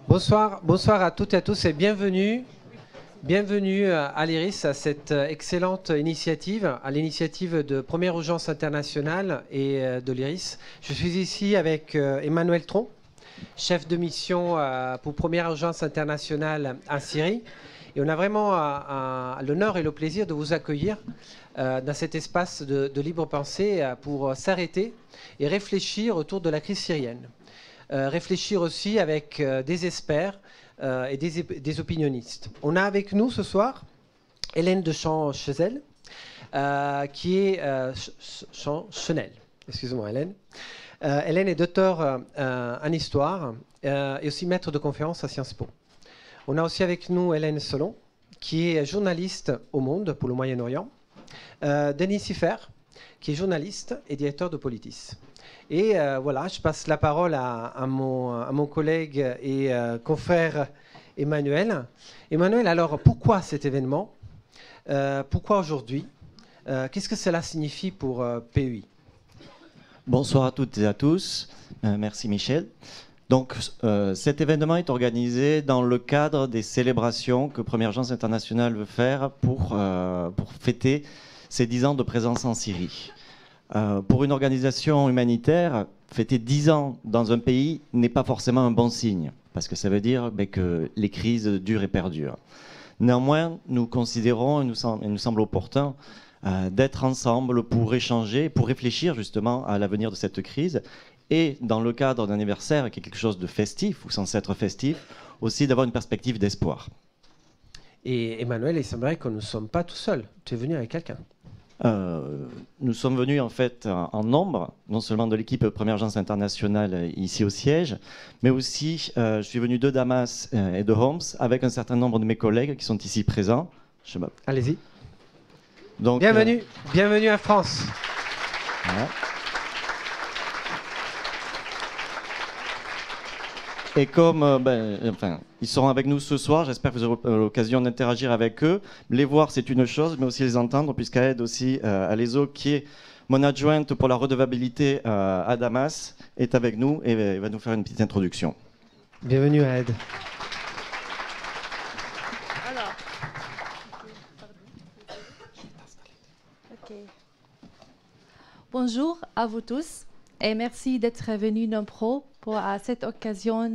Bonsoir à toutes et à tous et bienvenue à l'IRIS, à cette excellente initiative, à l'initiative de Première Urgence Internationale et de l'IRIS. Je suis ici avec Emmanuel Tron, chef de mission pour Première Urgence Internationale en Syrie. Et on a vraiment l'honneur et le plaisir de vous accueillir dans cet espace de libre pensée pour s'arrêter et réfléchir autour de la crise syrienne. Réfléchir aussi avec des experts et des opinionnistes. On a avec nous ce soir Hélène de Champ-Chesel, qui est Chenel. Excusez-moi Hélène. Hélène est docteur en histoire et aussi maître de conférence à Sciences Po. On a aussi avec nous Hélène Solon, qui est journaliste au Monde pour le Moyen-Orient. Denis Siffer, qui est journaliste et directeur de Politis. Et voilà, je passe la parole à mon collègue et confrère Emmanuel. Emmanuel, alors pourquoi cet événement? Pourquoi aujourd'hui? Qu'est-ce que cela signifie pour PEI? Bonsoir à toutes et à tous. Merci Michel. Donc cet événement est organisé dans le cadre des célébrations que Première Urgence Internationale veut faire pour fêter ses 10 ans de présence en Syrie. Pour une organisation humanitaire, fêter 10 ans dans un pays n'est pas forcément un bon signe, parce que ça veut dire que les crises durent et perdurent. Néanmoins, nous considérons, il nous semble opportun, d'être ensemble pour échanger, pour réfléchir justement à l'avenir de cette crise, et dans le cadre d'un anniversaire qui est quelque chose de festif, ou censé être festif, aussi d'avoir une perspective d'espoir. Et Emmanuel, il semblerait que nous ne sommes pas tout seuls. Tu es venu avec quelqu'un. Nous sommes venus en fait en nombre, non seulement de l'équipe Première Urgence Internationale ici au siège, mais aussi je suis venu de Damas et de Homs avec un certain nombre de mes collègues qui sont ici présents. Allez-y. Donc, bienvenue en France. Voilà. Et comme ils seront avec nous ce soir, j'espère que vous aurez l'occasion d'interagir avec eux. Les voir, c'est une chose, mais aussi les entendre, puisqu'Aed aussi, Alezo, qui est mon adjointe pour la redevabilité à Damas, est avec nous et va nous faire une petite introduction. Bienvenue Aed. Alors. Okay. Bonjour à vous tous et merci d'être venus nombreux à cette occasion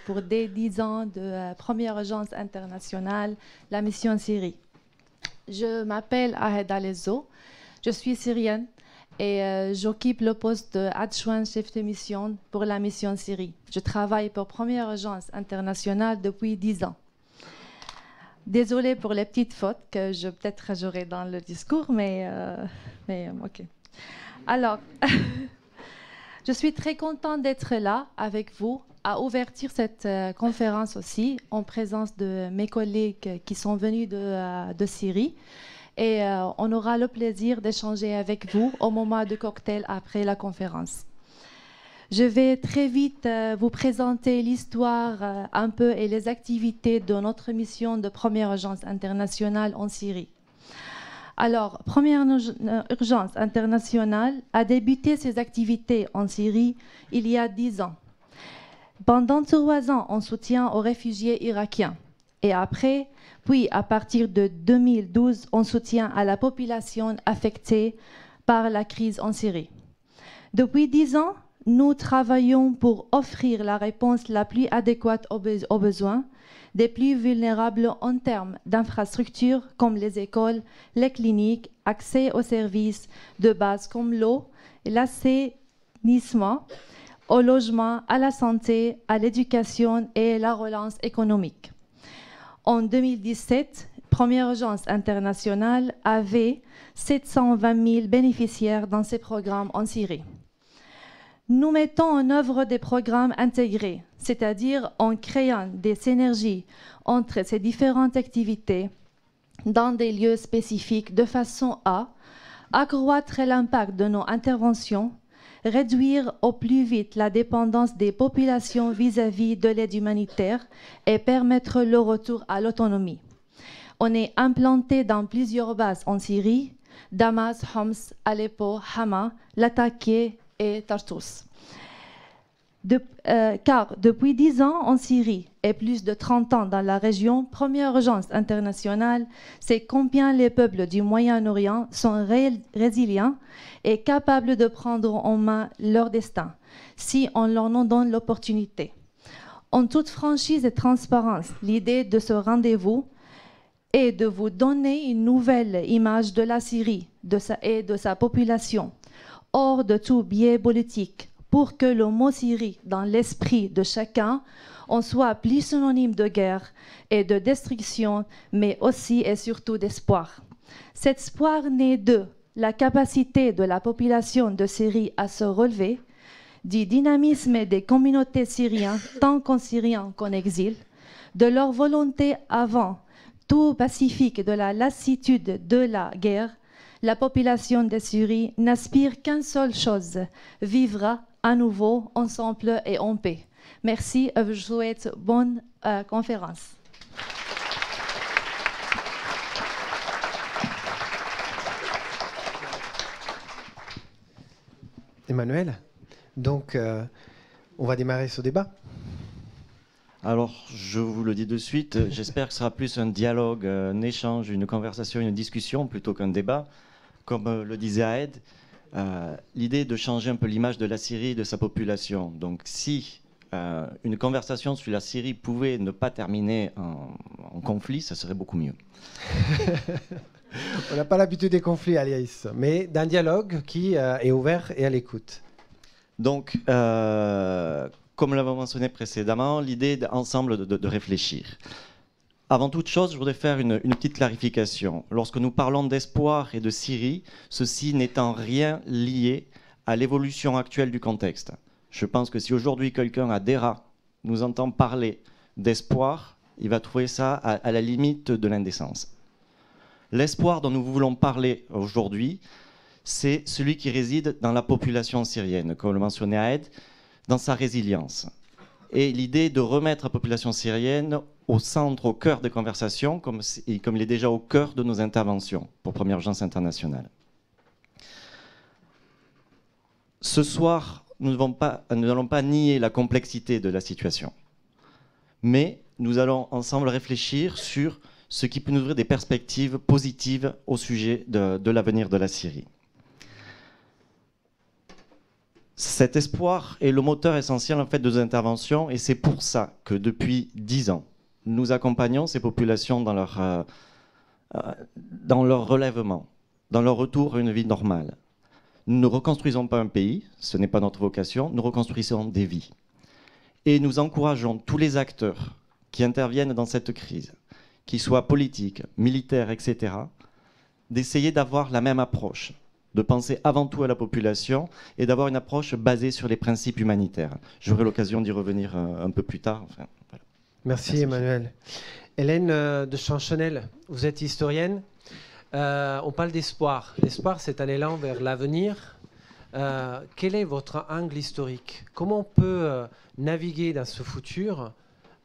pour des 10 ans de Première Urgence Internationale, la mission Syrie. Je m'appelle Ahed Alezo, je suis syrienne et j'occupe le poste d'adjoint chef de mission pour la mission Syrie. Je travaille pour Première Urgence Internationale depuis 10 ans. Désolée pour les petites fautes que peut-être j'aurai dans le discours, mais ok. Alors... Je suis très contente d'être là avec vous à ouvrir cette conférence aussi en présence de mes collègues qui sont venus de Syrie. Et on aura le plaisir d'échanger avec vous au moment du cocktail après la conférence. Je vais très vite vous présenter l'histoire un peu et les activités de notre mission de Première Urgence Internationale en Syrie. Alors, Première Urgence Internationale a débuté ses activités en Syrie il y a 10 ans. Pendant 3 ans en soutien aux réfugiés irakiens. Et après, puis à partir de 2012, en soutien à la population affectée par la crise en Syrie. Depuis 10 ans, nous travaillons pour offrir la réponse la plus adéquate aux besoins des plus vulnérables en termes d'infrastructures comme les écoles, les cliniques, accès aux services de base comme l'eau, l'assainissement, au logement, à la santé, à l'éducation et la relance économique. En 2017, Première Urgence Internationale avait 720 000 bénéficiaires dans ces programmes en Syrie. Nous mettons en œuvre des programmes intégrés, c'est-à-dire en créant des synergies entre ces différentes activités dans des lieux spécifiques de façon à accroître l'impact de nos interventions, réduire au plus vite la dépendance des populations vis-à-vis de l'aide humanitaire et permettre le retour à l'autonomie. On est implanté dans plusieurs bases en Syrie, Damas, Homs, Aleppo, Hama, Latakia et Tartus. Car depuis 10 ans en Syrie et plus de 30 ans dans la région, première urgence internationale, c'est combien les peuples du Moyen-Orient sont résilients et capables de prendre en main leur destin, si on leur en donne l'opportunité. En toute franchise et transparence, l'idée de ce rendez-vous est de vous donner une nouvelle image de la Syrie et de sa population, hors de tout biais politique, pour que le mot Syrie, dans l'esprit de chacun, en soit plus synonyme de guerre et de destruction, mais aussi et surtout d'espoir. Cet espoir naît de la capacité de la population de Syrie à se relever, du dynamisme des communautés syriennes, tant qu'en Syriens qu'en exil, de leur volonté avant tout pacifique de la lassitude de la guerre. La population de Syrie n'aspire qu'une seule chose, vivre à nouveau ensemble et en paix. Merci, je vous souhaite bonne conférence. Emmanuel, donc on va démarrer ce débat. Alors, je vous le dis de suite, j'espère que ce sera plus un dialogue, un échange, une conversation, une discussion plutôt qu'un débat. Comme le disait Aed, l'idée est de changer un peu l'image de la Syrie et de sa population. Donc si une conversation sur la Syrie pouvait ne pas terminer en conflit, ça serait beaucoup mieux. On n'a pas l'habitude des conflits, Alice, mais d'un dialogue qui est ouvert et à l'écoute. Donc, comme l'avons mentionné précédemment, l'idée est ensemble de réfléchir. Avant toute chose, je voudrais faire une petite clarification. Lorsque nous parlons d'espoir et de Syrie, ceci n'est en rien lié à l'évolution actuelle du contexte. Je pense que si aujourd'hui quelqu'un à Dera nous entend parler d'espoir, il va trouver ça à la limite de l'indécence. L'espoir dont nous voulons parler aujourd'hui, c'est celui qui réside dans la population syrienne, comme le mentionnait Aed, dans sa résilience. Et l'idée de remettre la population syrienne au centre, au cœur des conversations, comme il est déjà au cœur de nos interventions pour Première Urgence Internationale. Ce soir, nous n'allons pas nier la complexité de la situation, mais nous allons ensemble réfléchir sur ce qui peut nous ouvrir des perspectives positives au sujet de l'avenir de la Syrie. Cet espoir est le moteur essentiel en fait, de nos interventions et c'est pour ça que depuis 10 ans, nous accompagnons ces populations dans leur relèvement, dans leur retour à une vie normale. Nous ne reconstruisons pas un pays, ce n'est pas notre vocation, nous reconstruisons des vies. Et nous encourageons tous les acteurs qui interviennent dans cette crise, qu'ils soient politiques, militaires, etc., d'essayer d'avoir la même approche, de penser avant tout à la population et d'avoir une approche basée sur les principes humanitaires. J'aurai l'occasion d'y revenir un peu plus tard. Enfin, voilà. Merci Emmanuel. Hélène de Chanchenel, vous êtes historienne. On parle d'espoir. L'espoir, c'est un élan vers l'avenir. Quel est votre angle historique? Comment on peut naviguer dans ce futur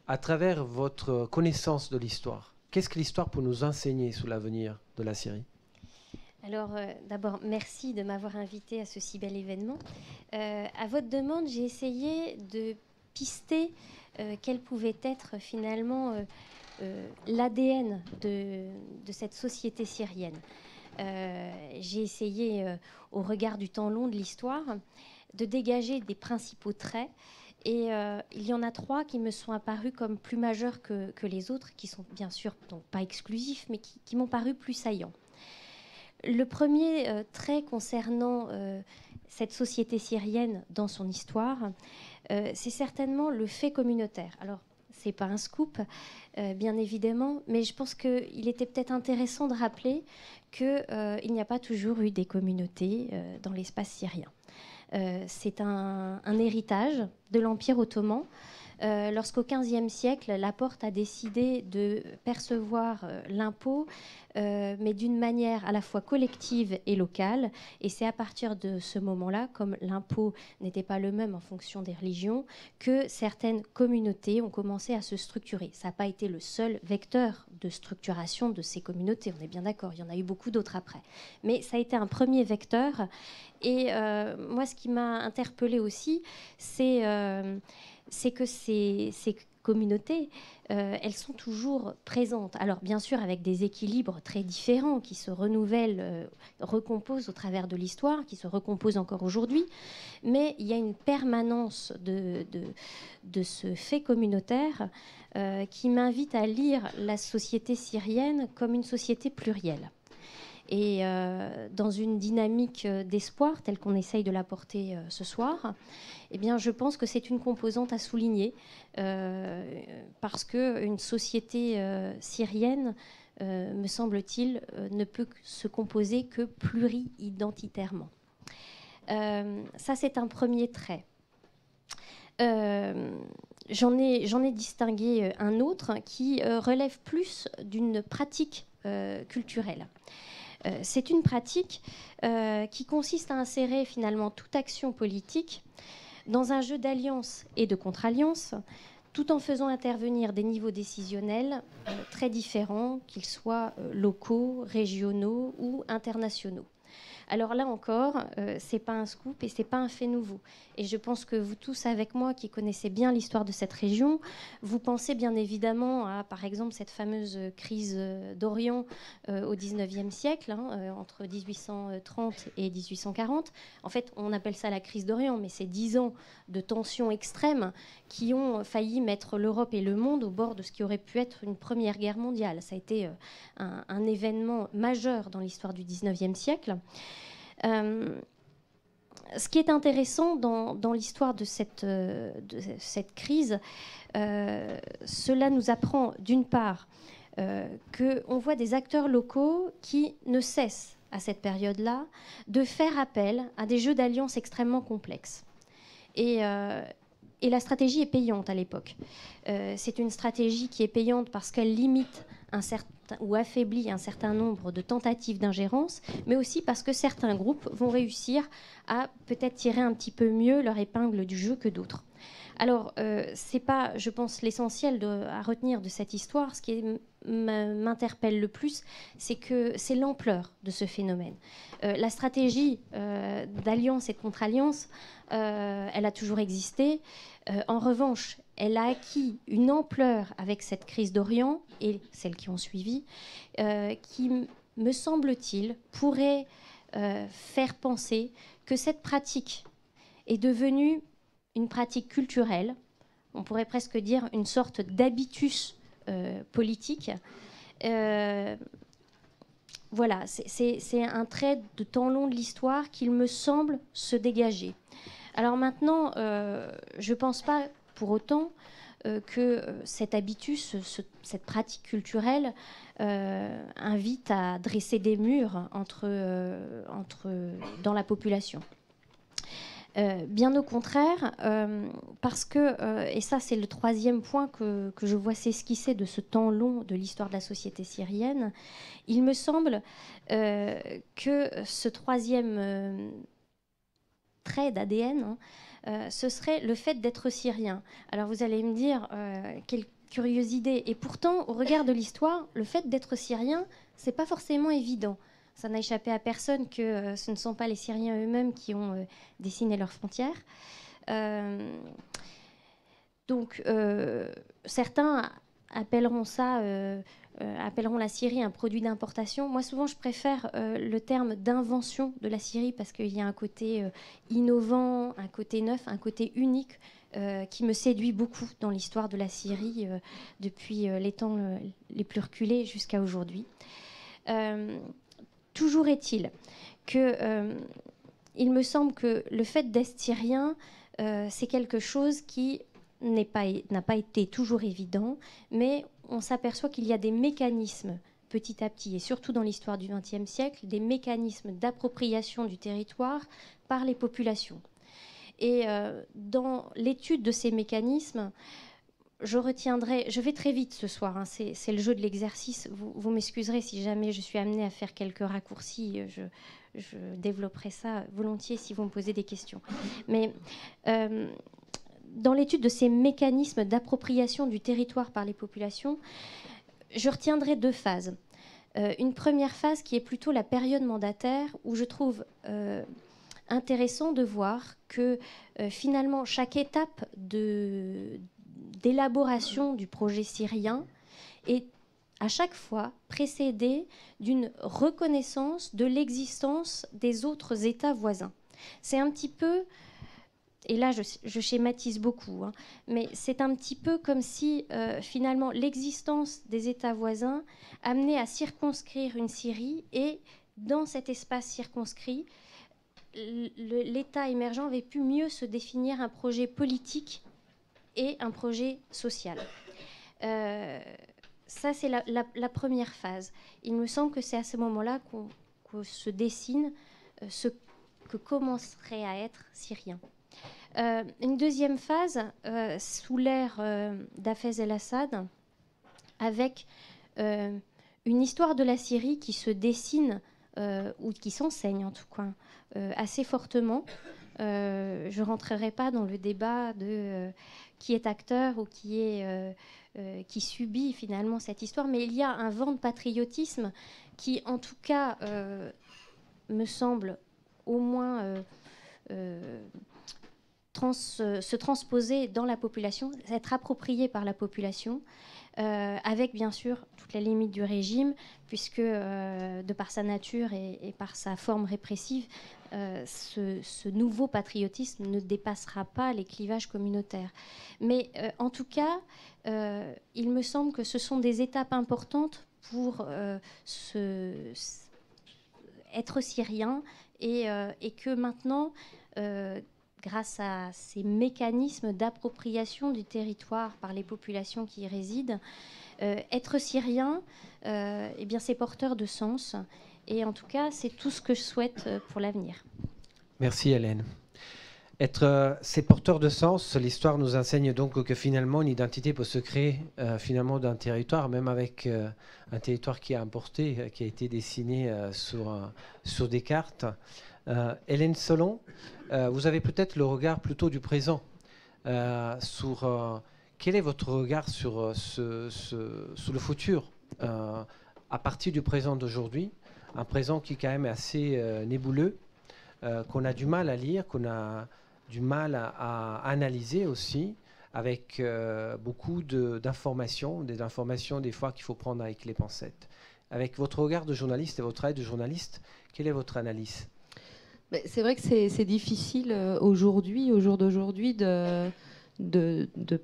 à travers votre connaissance de l'histoire? Qu'est-ce que l'histoire peut nous enseigner sur l'avenir de la Syrie? Alors, d'abord, merci de m'avoir invité à ce si bel événement. À votre demande, j'ai essayé de pister quel pouvait être finalement l'ADN de cette société syrienne. J'ai essayé, au regard du temps long de l'histoire, de dégager des principaux traits. Et il y en a 3 qui me sont apparus comme plus majeurs que les autres, qui sont bien sûr donc pas exclusifs, mais qui m'ont paru plus saillants. Le premier trait concernant cette société syrienne dans son histoire, c'est certainement le fait communautaire. Alors, ce n'est pas un scoop, bien évidemment, mais je pense qu'il était peut-être intéressant de rappeler qu'il n'y a pas toujours eu des communautés dans l'espace syrien. C'est un héritage de l'Empire ottoman lorsqu'au XVe siècle, la Porte a décidé de percevoir l'impôt, mais d'une manière à la fois collective et locale. Et c'est à partir de ce moment-là, comme l'impôt n'était pas le même en fonction des religions, que certaines communautés ont commencé à se structurer. Ça n'a pas été le seul vecteur de structuration de ces communautés, on est bien d'accord, il y en a eu beaucoup d'autres après. Mais ça a été un premier vecteur. Et moi, ce qui m'a interpellée aussi, c'est que ces communautés, elles sont toujours présentes. Alors, bien sûr, avec des équilibres très différents qui se renouvellent, recomposent au travers de l'histoire, qui se recomposent encore aujourd'hui. Mais il y a une permanence de ce fait communautaire qui m'invite à lire la société syrienne comme une société plurielle. Et dans une dynamique d'espoir telle qu'on essaye de l'apporter ce soir, eh bien, je pense que c'est une composante à souligner parce qu'une société syrienne, me semble-t-il, ne peut se composer que pluri-identitairement. Ça, c'est un premier trait. J'en ai distingué un autre qui relève plus d'une pratique culturelle. C'est une pratique qui consiste à insérer finalement toute action politique dans un jeu d'alliances et de contre-alliances, tout en faisant intervenir des niveaux décisionnels très différents, qu'ils soient locaux, régionaux ou internationaux. Alors là encore, c'est pas un scoop et c'est pas un fait nouveau. Et je pense que vous tous avec moi qui connaissez bien l'histoire de cette région, vous pensez bien évidemment à, par exemple, cette fameuse crise d'Orient au XIXe siècle, entre 1830 et 1840. En fait, on appelle ça la crise d'Orient, mais c'est 10 ans de tensions extrêmes qui ont failli mettre l'Europe et le monde au bord de ce qui aurait pu être une première guerre mondiale. Ça a été un événement majeur dans l'histoire du XIXe siècle. Ce qui est intéressant dans l'histoire de cette crise, cela nous apprend d'une part qu'on voit des acteurs locaux qui ne cessent à cette période-là de faire appel à des jeux d'alliances extrêmement complexes. Et la stratégie est payante à l'époque. C'est une stratégie qui est payante parce qu'elle limite ou affaiblit un certain nombre de tentatives d'ingérence, mais aussi parce que certains groupes vont réussir à peut-être tirer un petit peu mieux leur épingle du jeu que d'autres. Alors, c'est pas, je pense, l'essentiel à retenir de cette histoire. Ce qui m'interpelle le plus, c'est que c'est l'ampleur de ce phénomène. La stratégie d'alliance et de contre-alliance, elle a toujours existé. En revanche, elle a acquis une ampleur avec cette crise d'Orient et celles qui ont suivi, qui, me semble-t-il, pourrait faire penser que cette pratique est devenue une pratique culturelle, on pourrait presque dire une sorte d'habitus politique. Voilà, c'est un trait de temps long de l'histoire qu'il me semble se dégager. Alors maintenant, je ne pense pas pour autant que cet habitus, cette pratique culturelle, invite à dresser des murs dans la population. Bien au contraire, parce que, et ça c'est le troisième point que je vois s'esquisser de ce temps long de l'histoire de la société syrienne, il me semble que ce troisième trait d'ADN, ce serait le fait d'être syrien. Alors vous allez me dire, quelle curieuse idée. Et pourtant, au regard de l'histoire, le fait d'être syrien, c'est pas forcément évident. Ça n'a échappé à personne que ce ne sont pas les Syriens eux-mêmes qui ont dessiné leurs frontières. Donc, certains appelleront la Syrie un produit d'importation. Moi, souvent, je préfère le terme d'invention de la Syrie parce qu'il y a un côté innovant, un côté neuf, un côté unique qui me séduit beaucoup dans l'histoire de la Syrie depuis les temps les plus reculés jusqu'à aujourd'hui. Toujours est-il que il me semble que le fait d'être syrien, c'est quelque chose qui n'a pas été toujours évident, mais on s'aperçoit qu'il y a des mécanismes petit à petit, et surtout dans l'histoire du XXe siècle, des mécanismes d'appropriation du territoire par les populations. Et dans l'étude de ces mécanismes, je vais très vite ce soir, hein, c'est le jeu de l'exercice. Vous m'excuserez si jamais je suis amenée à faire quelques raccourcis, je développerai ça volontiers si vous me posez des questions. Mais dans l'étude de ces mécanismes d'appropriation du territoire par les populations, je retiendrai 2 phases. Une première phase qui est plutôt la période mandataire, où je trouve intéressant de voir que finalement chaque étape d'élaboration du projet syrien est à chaque fois précédée d'une reconnaissance de l'existence des autres États voisins. C'est un petit peu, et là je schématise beaucoup, hein, mais c'est un petit peu comme si finalement l'existence des États voisins amenait à circonscrire une Syrie, et dans cet espace circonscrit, l'État émergent avait pu mieux se définir un projet politique et un projet social. Ça, c'est la première phase. Il me semble que c'est à ce moment-là qu'on se dessine ce que commencerait à être syrien. Une deuxième phase, sous l'ère d'Hafez el-Assad, avec une histoire de la Syrie qui se dessine, ou qui s'enseigne en tout cas, assez fortement. Je ne rentrerai pas dans le débat de qui est acteur ou qui subit finalement cette histoire, mais il y a un vent de patriotisme qui, en tout cas, me semble au moins se transposer dans la population, être approprié par la population, avec bien sûr toutes les limites du régime, puisque de par sa nature et par sa forme répressive, ce nouveau patriotisme ne dépassera pas les clivages communautaires. Mais en tout cas, il me semble que ce sont des étapes importantes pour être syrien, et que maintenant, grâce à ces mécanismes d'appropriation du territoire par les populations qui y résident, être syrien, eh bien, c'est porteur de sens. Et en tout cas, c'est tout ce que je souhaite pour l'avenir. Merci Hélène. C'est porteur de sens. L'histoire nous enseigne donc que finalement, une identité peut se créer finalement d'un territoire, même avec un territoire qui est importé, qui a été dessiné sur des cartes. Hélène Solon, vous avez peut-être le regard plutôt du présent. Quel est votre regard sur le futur à partir du présent d'aujourd'hui, un présent qui quand même est assez nébuleux, qu'on a du mal à lire, qu'on a du mal à analyser aussi, avec beaucoup d'informations, des informations des fois qu'il faut prendre avec les pincettes. Avec votre regard de journaliste et votre travail de journaliste, quelle est votre analyse ? C'est vrai que c'est difficile aujourd'hui, au jour d'aujourd'hui, de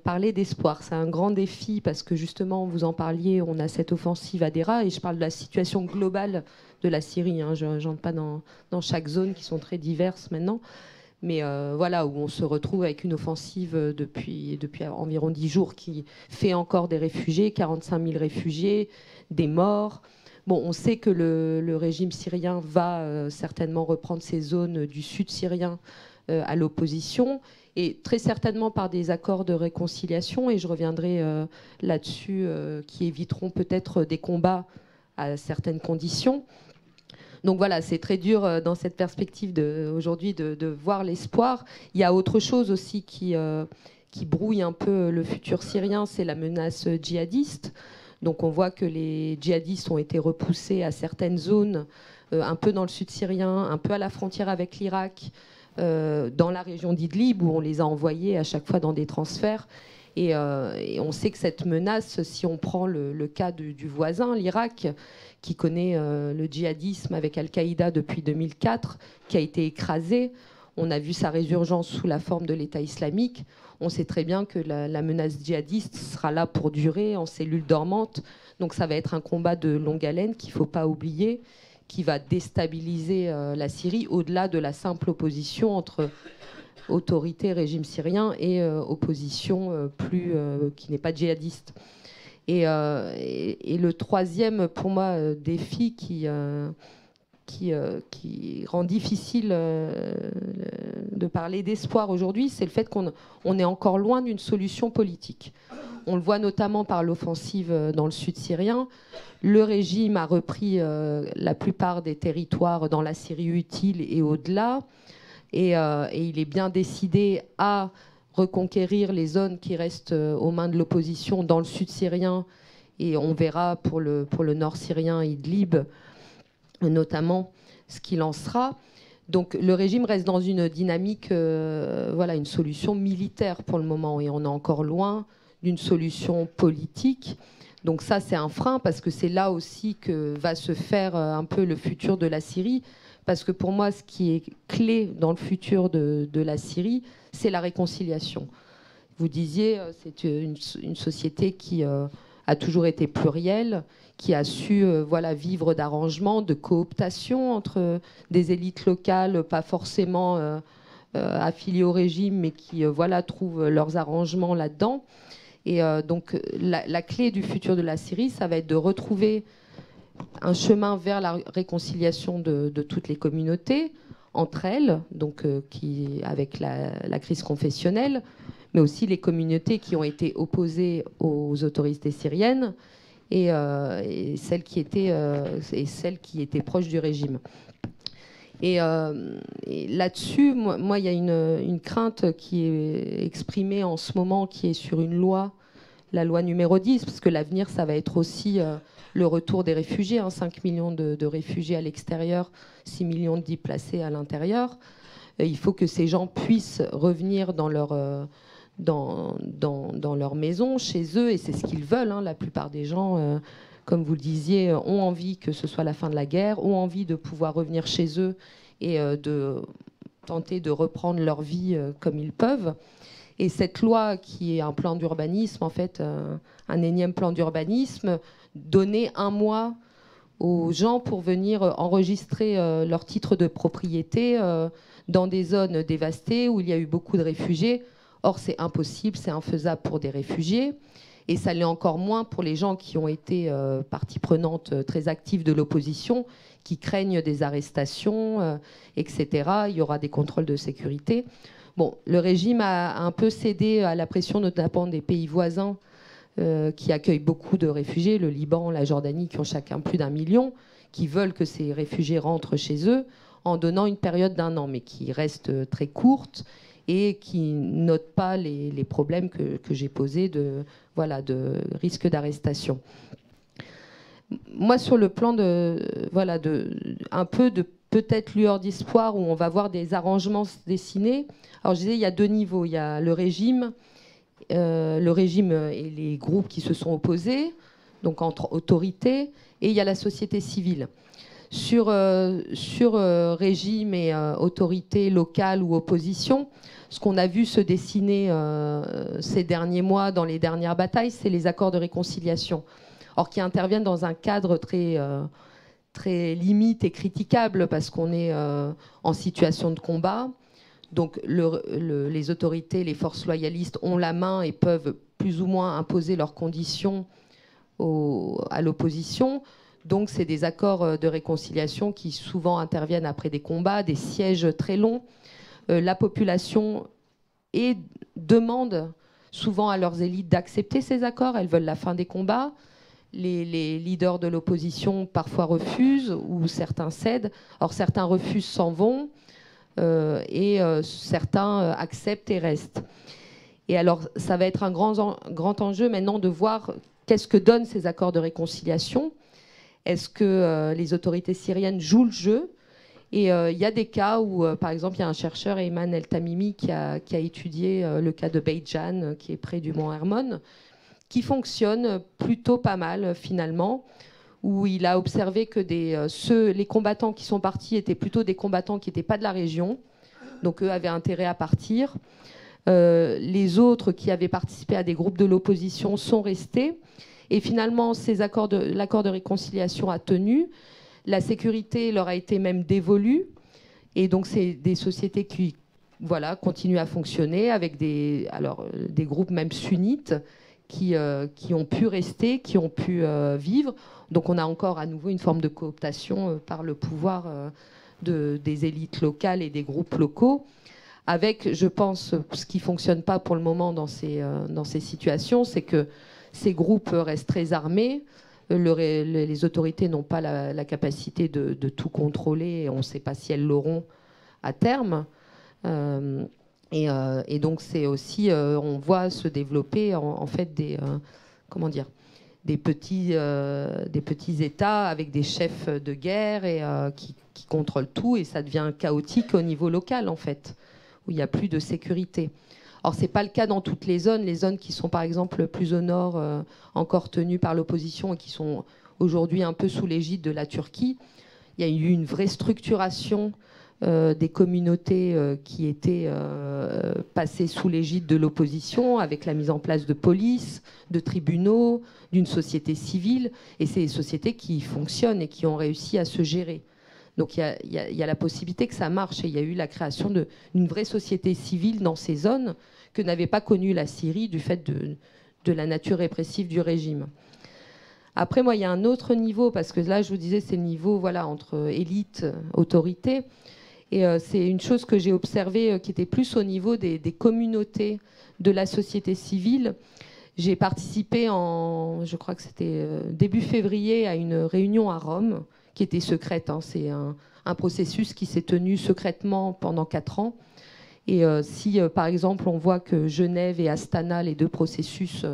parler d'espoir. C'est un grand défi parce que justement, vous en parliez, on a cette offensive Hadera, et je parle de la situation globale de la Syrie. Hein. Je n'entre pas dans chaque zone qui sont très diverses maintenant. Mais voilà, où on se retrouve avec une offensive depuis environ 10 jours qui fait encore des réfugiés, 45 000 réfugiés, des morts. Bon, on sait que le régime syrien va certainement reprendre ces zones du sud syrien à l'opposition, et très certainement par des accords de réconciliation, et je reviendrai là-dessus, qui éviteront peut-être des combats à certaines conditions. Donc voilà, c'est très dur dans cette perspective aujourd'hui de voir l'espoir. Il y a autre chose aussi qui brouille un peu le futur syrien, c'est la menace djihadiste. Donc on voit que les djihadistes ont été repoussés à certaines zones, un peu dans le sud syrien, un peu à la frontière avec l'Irak, dans la région d'Idlib, où on les a envoyés à chaque fois dans des transferts. Et on sait que cette menace, si on prend le cas du voisin, l'Irak, qui connaît le djihadisme avec Al-Qaïda depuis 2004, qui a été écrasé, on a vu sa résurgence sous la forme de l'État islamique. On sait très bien que la menace djihadiste sera là pour durer, en cellules dormantes. Donc ça va être un combat de longue haleine qu'il ne faut pas oublier, qui va déstabiliser la Syrie, au-delà de la simple opposition entre autorité, régime syrien, et opposition qui n'est pas djihadiste. Et le troisième, pour moi, défi qui qui rend difficile de parler d'espoir aujourd'hui, c'est le fait qu'on est encore loin d'une solution politique. On le voit notamment par l'offensive dans le sud syrien. Le régime a repris la plupart des territoires dans la Syrie utile et au-delà. Et il est bien décidé à reconquérir les zones qui restent aux mains de l'opposition dans le sud syrien. Et on verra pour le nord syrien, Idlib, notamment, ce qu'il en sera. Donc le régime reste dans une dynamique, une solution militaire pour le moment. Et on est encore loin d'une solution politique. Donc ça, c'est un frein, parce que c'est là aussi que va se faire un peu le futur de la Syrie. Parce que pour moi, ce qui est clé dans le futur de la Syrie, c'est la réconciliation. Vous disiez, c'est une société qui a toujours été plurielle, qui a su vivre d'arrangements, de cooptation entre des élites locales, pas forcément affiliées au régime, mais qui trouvent leurs arrangements là-dedans. Et donc la clé du futur de la Syrie, ça va être de retrouver un chemin vers la réconciliation de toutes les communautés entre elles, donc avec la crise confessionnelle, mais aussi les communautés qui ont été opposées aux autorités syriennes et celles qui étaient proches du régime. Et là-dessus, moi, il y a une crainte qui est exprimée en ce moment, qui est sur une loi, la loi numéro 10, parce que l'avenir, ça va être aussi le retour des réfugiés, 5 millions de réfugiés à l'extérieur, 6 millions de déplacés à l'intérieur. Il faut que ces gens puissent revenir dans leur maison, chez eux, et c'est ce qu'ils veulent. La plupart des gens, comme vous le disiez, ont envie que ce soit la fin de la guerre, ont envie de pouvoir revenir chez eux et de tenter de reprendre leur vie comme ils peuvent. Et cette loi, qui est un plan d'urbanisme, en fait, un énième plan d'urbanisme, donnait 1 mois aux gens pour venir enregistrer leur titre de propriété dans des zones dévastées où il y a eu beaucoup de réfugiés. Or, c'est impossible, c'est infaisable pour des réfugiés. Et ça l'est encore moins pour les gens qui ont été partie prenante très active de l'opposition, qui craignent des arrestations, etc. Il y aura des contrôles de sécurité. Bon, le régime a un peu cédé à la pression notamment des pays voisins qui accueillent beaucoup de réfugiés, le Liban, la Jordanie, qui ont chacun plus d'1 million, qui veulent que ces réfugiés rentrent chez eux en donnant une période d'1 an, mais qui reste très courte et qui note pas les problèmes que j'ai posés de risque d'arrestation. Moi, sur le plan un peu de peut-être lueur d'espoir, où on va voir des arrangements se dessiner. Alors, je disais, il y a 2 niveaux. Il y a le régime et les groupes qui se sont opposés, donc entre autorités, et il y a la société civile. Sur régime et autorité locale ou opposition, ce qu'on a vu se dessiner ces derniers mois dans les dernières batailles, c'est les accords de réconciliation. Or, qui interviennent dans un cadre très limite et critiquable, parce qu'on est en situation de combat. Donc les autorités, les forces loyalistes ont la main et peuvent plus ou moins imposer leurs conditions à l'opposition. Donc c'est des accords de réconciliation qui souvent interviennent après des combats, des sièges très longs. La population demande souvent à leurs élites d'accepter ces accords. Elles veulent la fin des combats. Les leaders de l'opposition parfois refusent ou certains cèdent. Or certains refusent, s'en vont. Et certains acceptent et restent. Et alors, ça va être un grand enjeu maintenant de voir qu'est-ce que donnent ces accords de réconciliation. Est-ce que les autorités syriennes jouent le jeu? Et il y a des cas où, par exemple, il y a un chercheur, Ayman El-Tamimi, qui a étudié le cas de Beit-Jan, qui est près du mont Hermon, qui fonctionne plutôt pas mal, finalement, où il a observé que les combattants qui sont partis étaient plutôt des combattants qui n'étaient pas de la région, donc eux avaient intérêt à partir. Les autres qui avaient participé à des groupes de l'opposition sont restés. Et finalement, l'accord de réconciliation a tenu. La sécurité leur a été même dévolue. Et donc, c'est des sociétés qui continuent à fonctionner avec des groupes même sunnites qui ont pu rester, qui ont pu vivre. Donc on a encore à nouveau une forme de cooptation par le pouvoir des élites locales et des groupes locaux, avec, je pense, ce qui ne fonctionne pas pour le moment dans ces situations, c'est que ces groupes restent très armés. Les autorités n'ont pas la capacité de tout contrôler et on ne sait pas si elles l'auront à terme. Et donc c'est aussi, on voit se développer en fait des petits États avec des chefs de guerre et qui contrôlent tout, et ça devient chaotique au niveau local en fait, où il n'y a plus de sécurité. Or, ce n'est pas le cas dans toutes les zones qui sont par exemple plus au nord, encore tenues par l'opposition et qui sont aujourd'hui un peu sous l'égide de la Turquie. Il y a eu une vraie structuration des communautés qui étaient passées sous l'égide de l'opposition, avec la mise en place de police, de tribunaux, d'une société civile, et c'est des sociétés qui fonctionnent et qui ont réussi à se gérer. Donc il y a la possibilité que ça marche, et il y a eu la création d'une vraie société civile dans ces zones que n'avait pas connue la Syrie du fait de la nature répressive du régime. Après, moi, il y a un autre niveau, parce que là, je vous disais, c'est le niveau entre élite, autorité. Et c'est une chose que j'ai observée qui était plus au niveau des communautés de la société civile. J'ai participé je crois que c'était début février, à une réunion à Rome, qui était secrète. C'est un processus qui s'est tenu secrètement pendant 4 ans. Et si, par exemple, on voit que Genève et Astana, les deux processus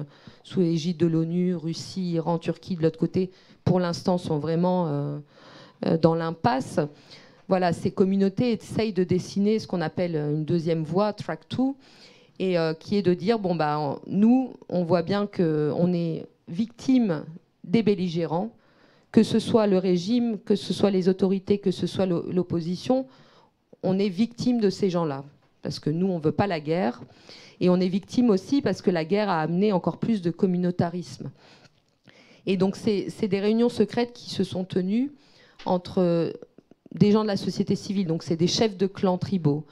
sous l'égide de l'ONU, Russie, Iran, Turquie, de l'autre côté, pour l'instant, sont vraiment dans l'impasse. Voilà, ces communautés essayent de dessiner ce qu'on appelle une deuxième voie, track 2, et qui est de dire, nous, on voit bien qu'on est victime des belligérants, que ce soit le régime, que ce soit les autorités, que ce soit l'opposition, on est victime de ces gens-là. Parce que nous, on ne veut pas la guerre. Et on est victime aussi parce que la guerre a amené encore plus de communautarisme. Et donc, c'est des réunions secrètes qui se sont tenues entre des gens de la société civile, donc c'est des chefs de clans tribaux,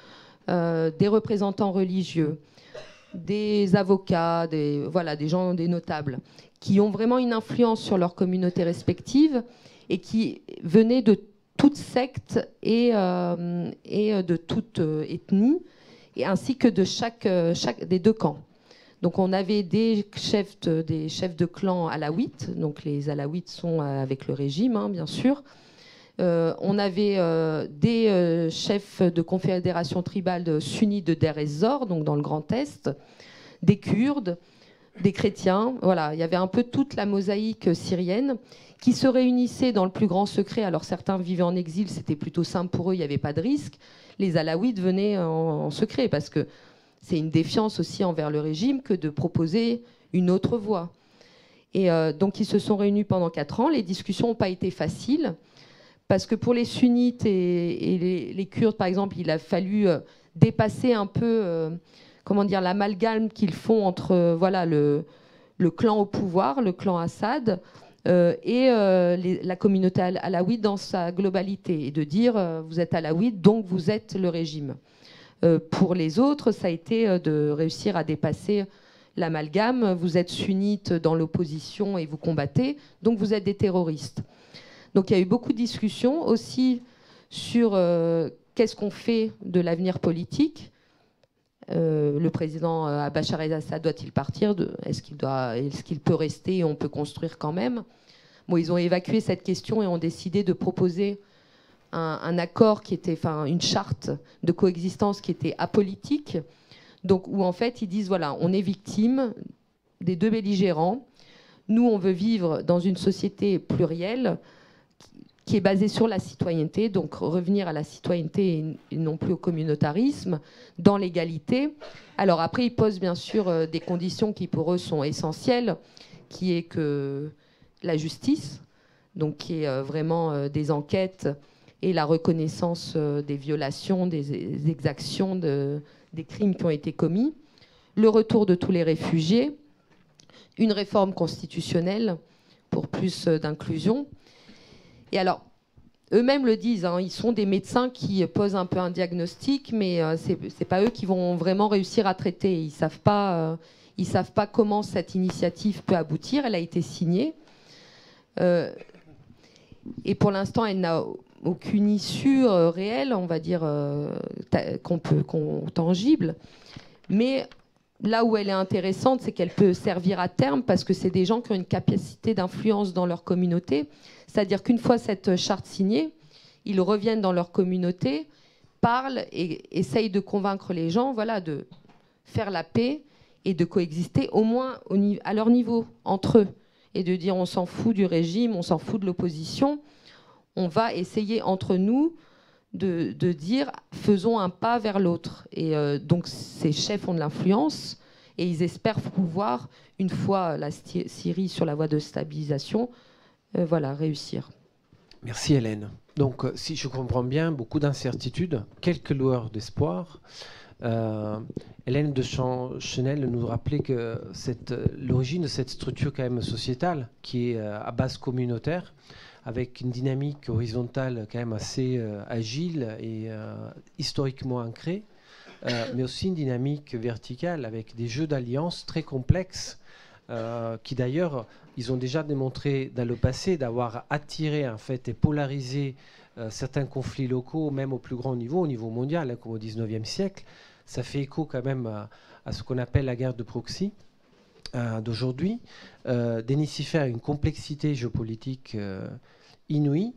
des représentants religieux, des avocats, des gens, des notables, qui ont vraiment une influence sur leurs communautés respectives et qui venaient de toute secte et de toute ethnie, et ainsi que de chaque des deux camps. Donc on avait des chefs de clan alaouites, donc les alaouites sont avec le régime, bien sûr. On avait des chefs de confédération tribale sunnites de Deir ez-Zor, donc dans le Grand Est, des Kurdes, des chrétiens. Voilà, il y avait un peu toute la mosaïque syrienne qui se réunissaient dans le plus grand secret. Alors certains vivaient en exil, c'était plutôt simple pour eux, il n'y avait pas de risque. Les alaouites venaient en secret parce que c'est une défiance aussi envers le régime que de proposer une autre voie. Et donc ils se sont réunis pendant 4 ans. Les discussions n'ont pas été faciles parce que pour les sunnites et les Kurdes, par exemple, il a fallu dépasser un peu l'amalgame qu'ils font entre le clan au pouvoir, le clan Assad, et la communauté alaouite dans sa globalité, et de dire vous êtes alaouite, donc vous êtes le régime. Pour les autres, ça a été de réussir à dépasser l'amalgame. Vous êtes sunnite dans l'opposition et vous combattez, donc vous êtes des terroristes. Donc il y a eu beaucoup de discussions aussi sur qu'est-ce qu'on fait de l'avenir politique. Le président Bachar el-Assad doit-il partir? Est-ce qu'il peut rester et on peut construire quand même? Bon, ils ont évacué cette question et ont décidé de proposer un accord qui était, une charte de coexistence qui était apolitique, donc où en fait ils disent voilà, on est victime des deux belligérants. Nous, on veut vivre dans une société plurielle qui est basée sur la citoyenneté, donc revenir à la citoyenneté et non plus au communautarisme, dans l'égalité. Alors après, ils posent bien sûr des conditions qui pour eux sont essentielles, qui est que la justice, donc qui est vraiment des enquêtes et la reconnaissance des violations, des exactions, des crimes qui ont été commis, le retour de tous les réfugiés, une réforme constitutionnelle pour plus d'inclusion. Et alors, eux-mêmes le disent, ils sont des médecins qui posent un peu un diagnostic, mais c'est pas eux qui vont vraiment réussir à traiter. Ils savent pas Ils ne savent pas comment cette initiative peut aboutir. Elle a été signée. Et pour l'instant, elle n'a aucune issue réelle, on va dire, tangible. Mais là où elle est intéressante, c'est qu'elle peut servir à terme parce que c'est des gens qui ont une capacité d'influence dans leur communauté. C'est-à-dire qu'une fois cette charte signée, ils reviennent dans leur communauté, parlent et essayent de convaincre les gens, voilà, de faire la paix et de coexister au moins à leur niveau, entre eux. Et de dire on s'en fout du régime, on s'en fout de l'opposition. On va essayer entre nous de dire faisons un pas vers l'autre. Et donc ces chefs ont de l'influence et ils espèrent pouvoir, une fois la Syrie sur la voie de stabilisation, voilà, réussir. Merci Hélène. Donc si je comprends bien, beaucoup d'incertitudes, quelques lueurs d'espoir. Hélène de Chenel nous rappelait que l'origine de cette structure quand même sociétale qui est à base communautaire, avec une dynamique horizontale quand même assez agile et historiquement ancrée, mais aussi une dynamique verticale avec des jeux d'alliances très complexes qui d'ailleurs, ils ont déjà démontré dans le passé d'avoir attiré en fait et polarisé certains conflits locaux, même au plus grand niveau, au niveau mondial, hein, comme au XIXe siècle. Ça fait écho quand même à ce qu'on appelle la guerre de proxy d'aujourd'hui, d'énicifer une complexité géopolitique inouïe.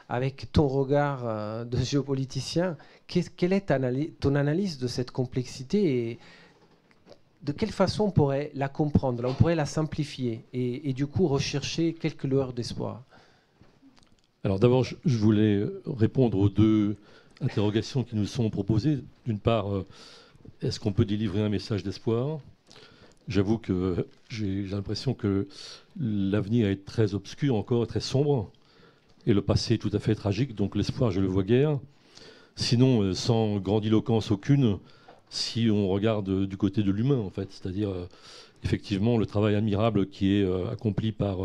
Avec ton regard de géopoliticien, quelle est ton analyse de cette complexité et de quelle façon on pourrait la comprendre, on pourrait la simplifier et du coup rechercher quelques lueurs d'espoir? Alors d'abord, je voulais répondre aux deux interrogations qui nous sont proposées. D'une part, est-ce qu'on peut délivrer un message d'espoir? J'avoue que j'ai l'impression que l'avenir est très obscur encore, très sombre, et le passé tout à fait tragique, donc l'espoir, je le vois guère. Sinon, sans grandiloquence aucune, si on regarde du côté de l'humain, en fait, c'est-à-dire effectivement le travail admirable qui est accompli par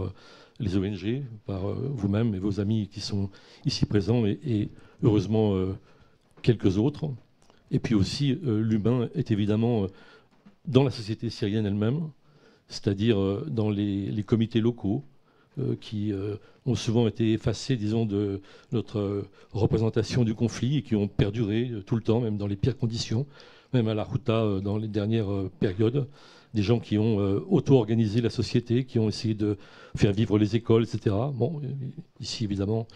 les ONG, par vous-même et vos amis qui sont ici présents, et heureusement quelques autres. Et puis aussi, l'humain est évidemment dans la société syrienne elle-même, c'est-à-dire dans les comités locaux qui ont souvent été effacés, disons, de notre représentation du conflit et qui ont perduré tout le temps, même dans les pires conditions, même à la Ghouta dans les dernières périodes. Des gens qui ont auto-organisé la société, qui ont essayé de faire vivre les écoles, etc. Bon, ici, évidemment,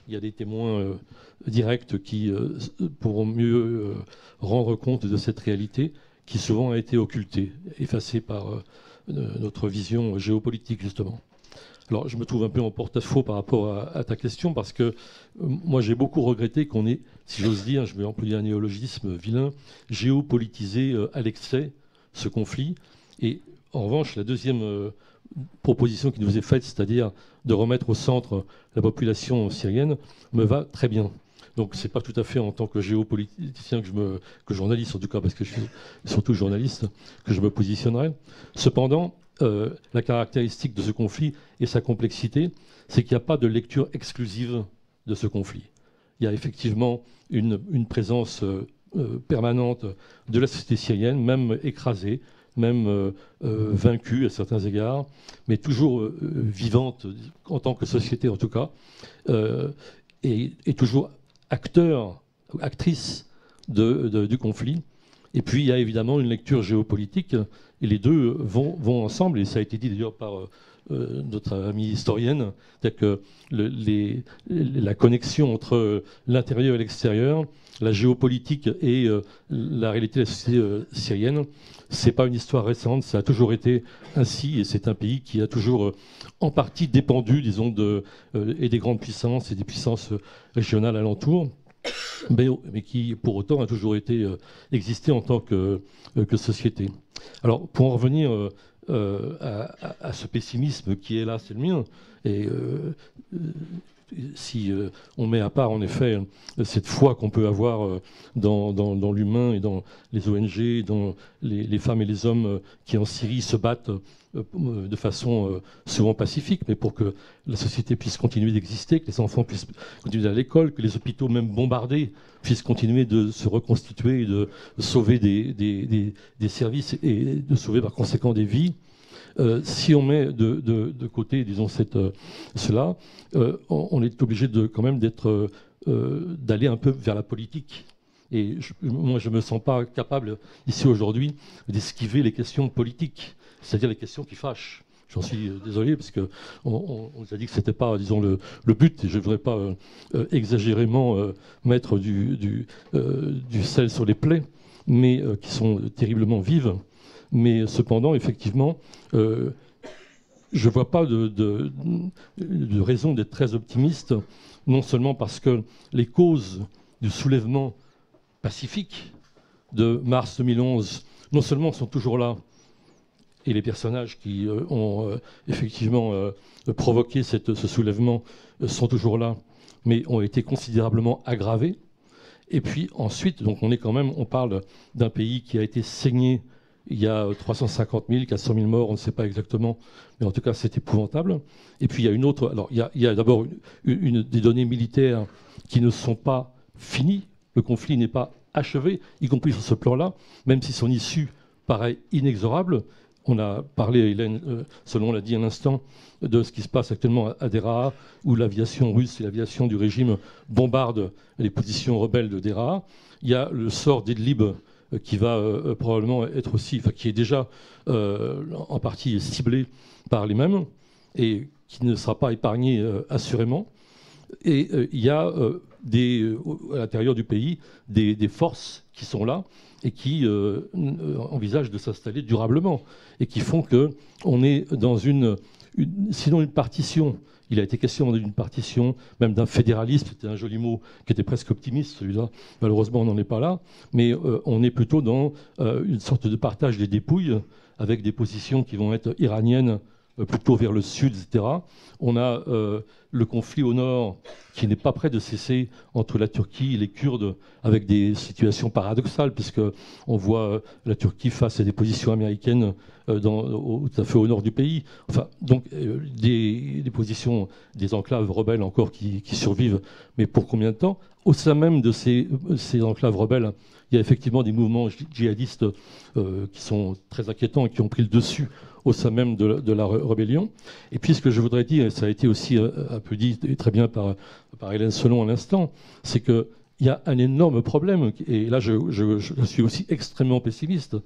il y a des témoins directs qui pourront mieux rendre compte de cette réalité qui souvent a été occultée, effacée par notre vision géopolitique, justement. Alors, je me trouve un peu en porte-à-faux par rapport à ta question, parce que moi, j'ai beaucoup regretté qu'on ait, si j'ose dire, je vais employer un néologisme vilain, géopolitisé à l'excès ce conflit. Et en revanche, la deuxième proposition qui nous est faite, c'est-à-dire de remettre au centre la population syrienne, me va très bien. Donc c'est pas tout à fait en tant que géopoliticien que journaliste, en tout cas parce que je suis surtout journaliste, que je me positionnerai. Cependant, la caractéristique de ce conflit et sa complexité, c'est qu'il n'y a pas de lecture exclusive de ce conflit. Il y a effectivement une présence permanente de la société syrienne, même écrasée, même vaincue à certains égards, mais toujours vivante en tant que société en tout cas, et toujours acteur, actrice du conflit. Et puis il y a évidemment une lecture géopolitique, et les deux vont ensemble, et ça a été dit d'ailleurs par notre amie historienne, c'est-à-dire que la connexion entre l'intérieur et l'extérieur, la géopolitique et la réalité de la société syrienne, c'est pas une histoire récente, ça a toujours été ainsi, et c'est un pays qui a toujours en partie dépendu, disons, et des grandes puissances et des puissances régionales alentour, mais qui pour autant a toujours existé en tant que société. Alors pour en revenir à ce pessimisme qui est là, c'est le mien, et si on met à part en effet cette foi qu'on peut avoir dans l'humain et dans les ONG, dans les femmes et les hommes qui en Syrie se battent de façon souvent pacifique, mais pour que la société puisse continuer d'exister, que les enfants puissent continuer à l'école, que les hôpitaux même bombardés puissent continuer de se reconstituer et de sauver des services et de sauver par conséquent des vies. Si on met de côté, disons, cela, on est obligé quand même d'aller un peu vers la politique. Et moi, je ne me sens pas capable, ici aujourd'hui, d'esquiver les questions politiques, c'est-à-dire les questions qui fâchent. J'en suis désolé, parce qu'on nous a dit que ce n'était pas, disons, le but, et je ne voudrais pas exagérément mettre du sel sur les plaies, mais qui sont terriblement vives. Mais cependant, effectivement, je ne vois pas de raison d'être très optimiste, non seulement parce que les causes du soulèvement pacifique de mars 2011, non seulement sont toujours là, et les personnages qui ont effectivement provoqué ce soulèvement sont toujours là, mais ont été considérablement aggravés. Et puis ensuite, donc on parle d'un pays qui a été saigné. Il y a 350 000, 400 000 morts, on ne sait pas exactement, mais en tout cas c'est épouvantable. Et puis il y a une autre. Alors il y a d'abord des données militaires qui ne sont pas finies. Le conflit n'est pas achevé, y compris sur ce plan-là, même si son issue paraît inexorable. On a parlé, Hélène, selon l'a dit un instant, de ce qui se passe actuellement à Deraa, où l'aviation russe et l'aviation du régime bombardent les positions rebelles de Deraa. Il y a le sort d'Idlib qui va probablement être aussi, enfin qui est déjà en partie ciblé par les mêmes et qui ne sera pas épargné assurément. Et il y a à l'intérieur du pays des forces qui sont là et qui envisagent de s'installer durablement et qui font qu'on est dans sinon une partition. Il a été question d'une partition, même d'un fédéralisme, c'était un joli mot qui était presque optimiste, celui-là. Malheureusement, on n'en est pas là. Mais on est plutôt dans une sorte de partage des dépouilles, avec des positions qui vont être iraniennes, plutôt vers le sud, etc. On a le conflit au nord qui n'est pas près de cesser entre la Turquie et les Kurdes, avec des situations paradoxales, puisqu'on voit la Turquie face à des positions américaines tout à fait au nord du pays. Enfin, donc des positions, des enclaves rebelles encore qui survivent, mais pour combien de temps? Au sein même de ces enclaves rebelles, il y a effectivement des mouvements djihadistes qui sont très inquiétants et qui ont pris le dessus au sein même de la rébellion. Et puis ce que je voudrais dire, et ça a été aussi un peu dit très bien par Hélène Selon à l'instant, c'est qu'il y a un énorme problème, et là je suis aussi extrêmement pessimiste,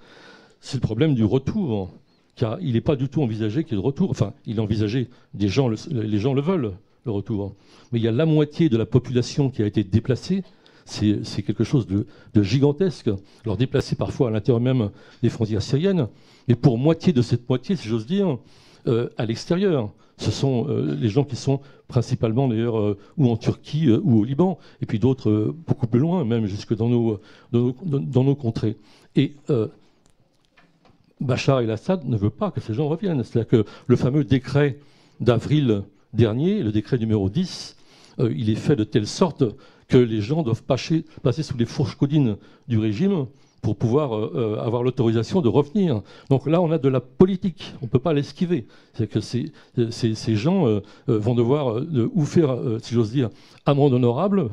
c'est le problème du retour. Car il n'est pas du tout envisagé qu'il y ait de retour. Enfin, il est envisagé, les gens le veulent, le retour. Mais il y a la moitié de la population qui a été déplacée. C'est quelque chose de gigantesque. Alors déplacé parfois à l'intérieur même des frontières syriennes, mais pour moitié de cette moitié, si j'ose dire, à l'extérieur. Ce sont les gens qui sont principalement d'ailleurs ou en Turquie ou au Liban, et puis d'autres beaucoup plus loin, même jusque dans nos contrées. Et Bachar el-Assad ne veut pas que ces gens reviennent. C'est-à-dire que le fameux décret d'avril dernier, le décret numéro 10, il est fait de telle sorte que les gens doivent passer sous les fourches codines du régime pour pouvoir avoir l'autorisation de revenir. Donc là, on a de la politique, on ne peut pas l'esquiver. C'est que ces gens vont devoir ou faire, si j'ose dire, amende honorable,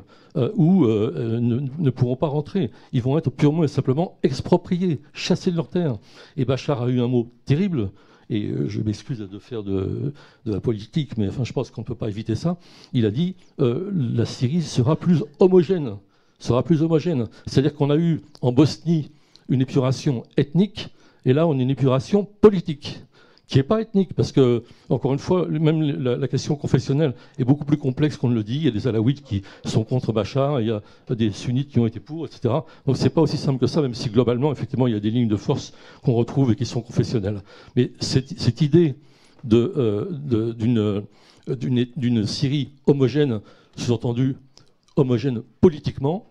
ou ne pourront pas rentrer. Ils vont être purement et simplement expropriés, chassés de leur terre. Et Bachar a eu un mot terrible, et je m'excuse de faire de la politique, mais enfin, je pense qu'on ne peut pas éviter ça. Il a dit la Syrie sera plus homogène. C'est-à-dire qu'on a eu en Bosnie une épuration ethnique, et là on a une épuration politique, qui n'est pas ethnique, parce que, encore une fois, même la question confessionnelle est beaucoup plus complexe qu'on ne le dit. Il y a des alaouites qui sont contre Bachar, il y a des sunnites qui ont été pour, etc. Donc c'est pas aussi simple que ça, même si globalement, effectivement, il y a des lignes de force qu'on retrouve et qui sont confessionnelles. Mais cette idée d'une Syrie homogène, sous-entendu homogène politiquement,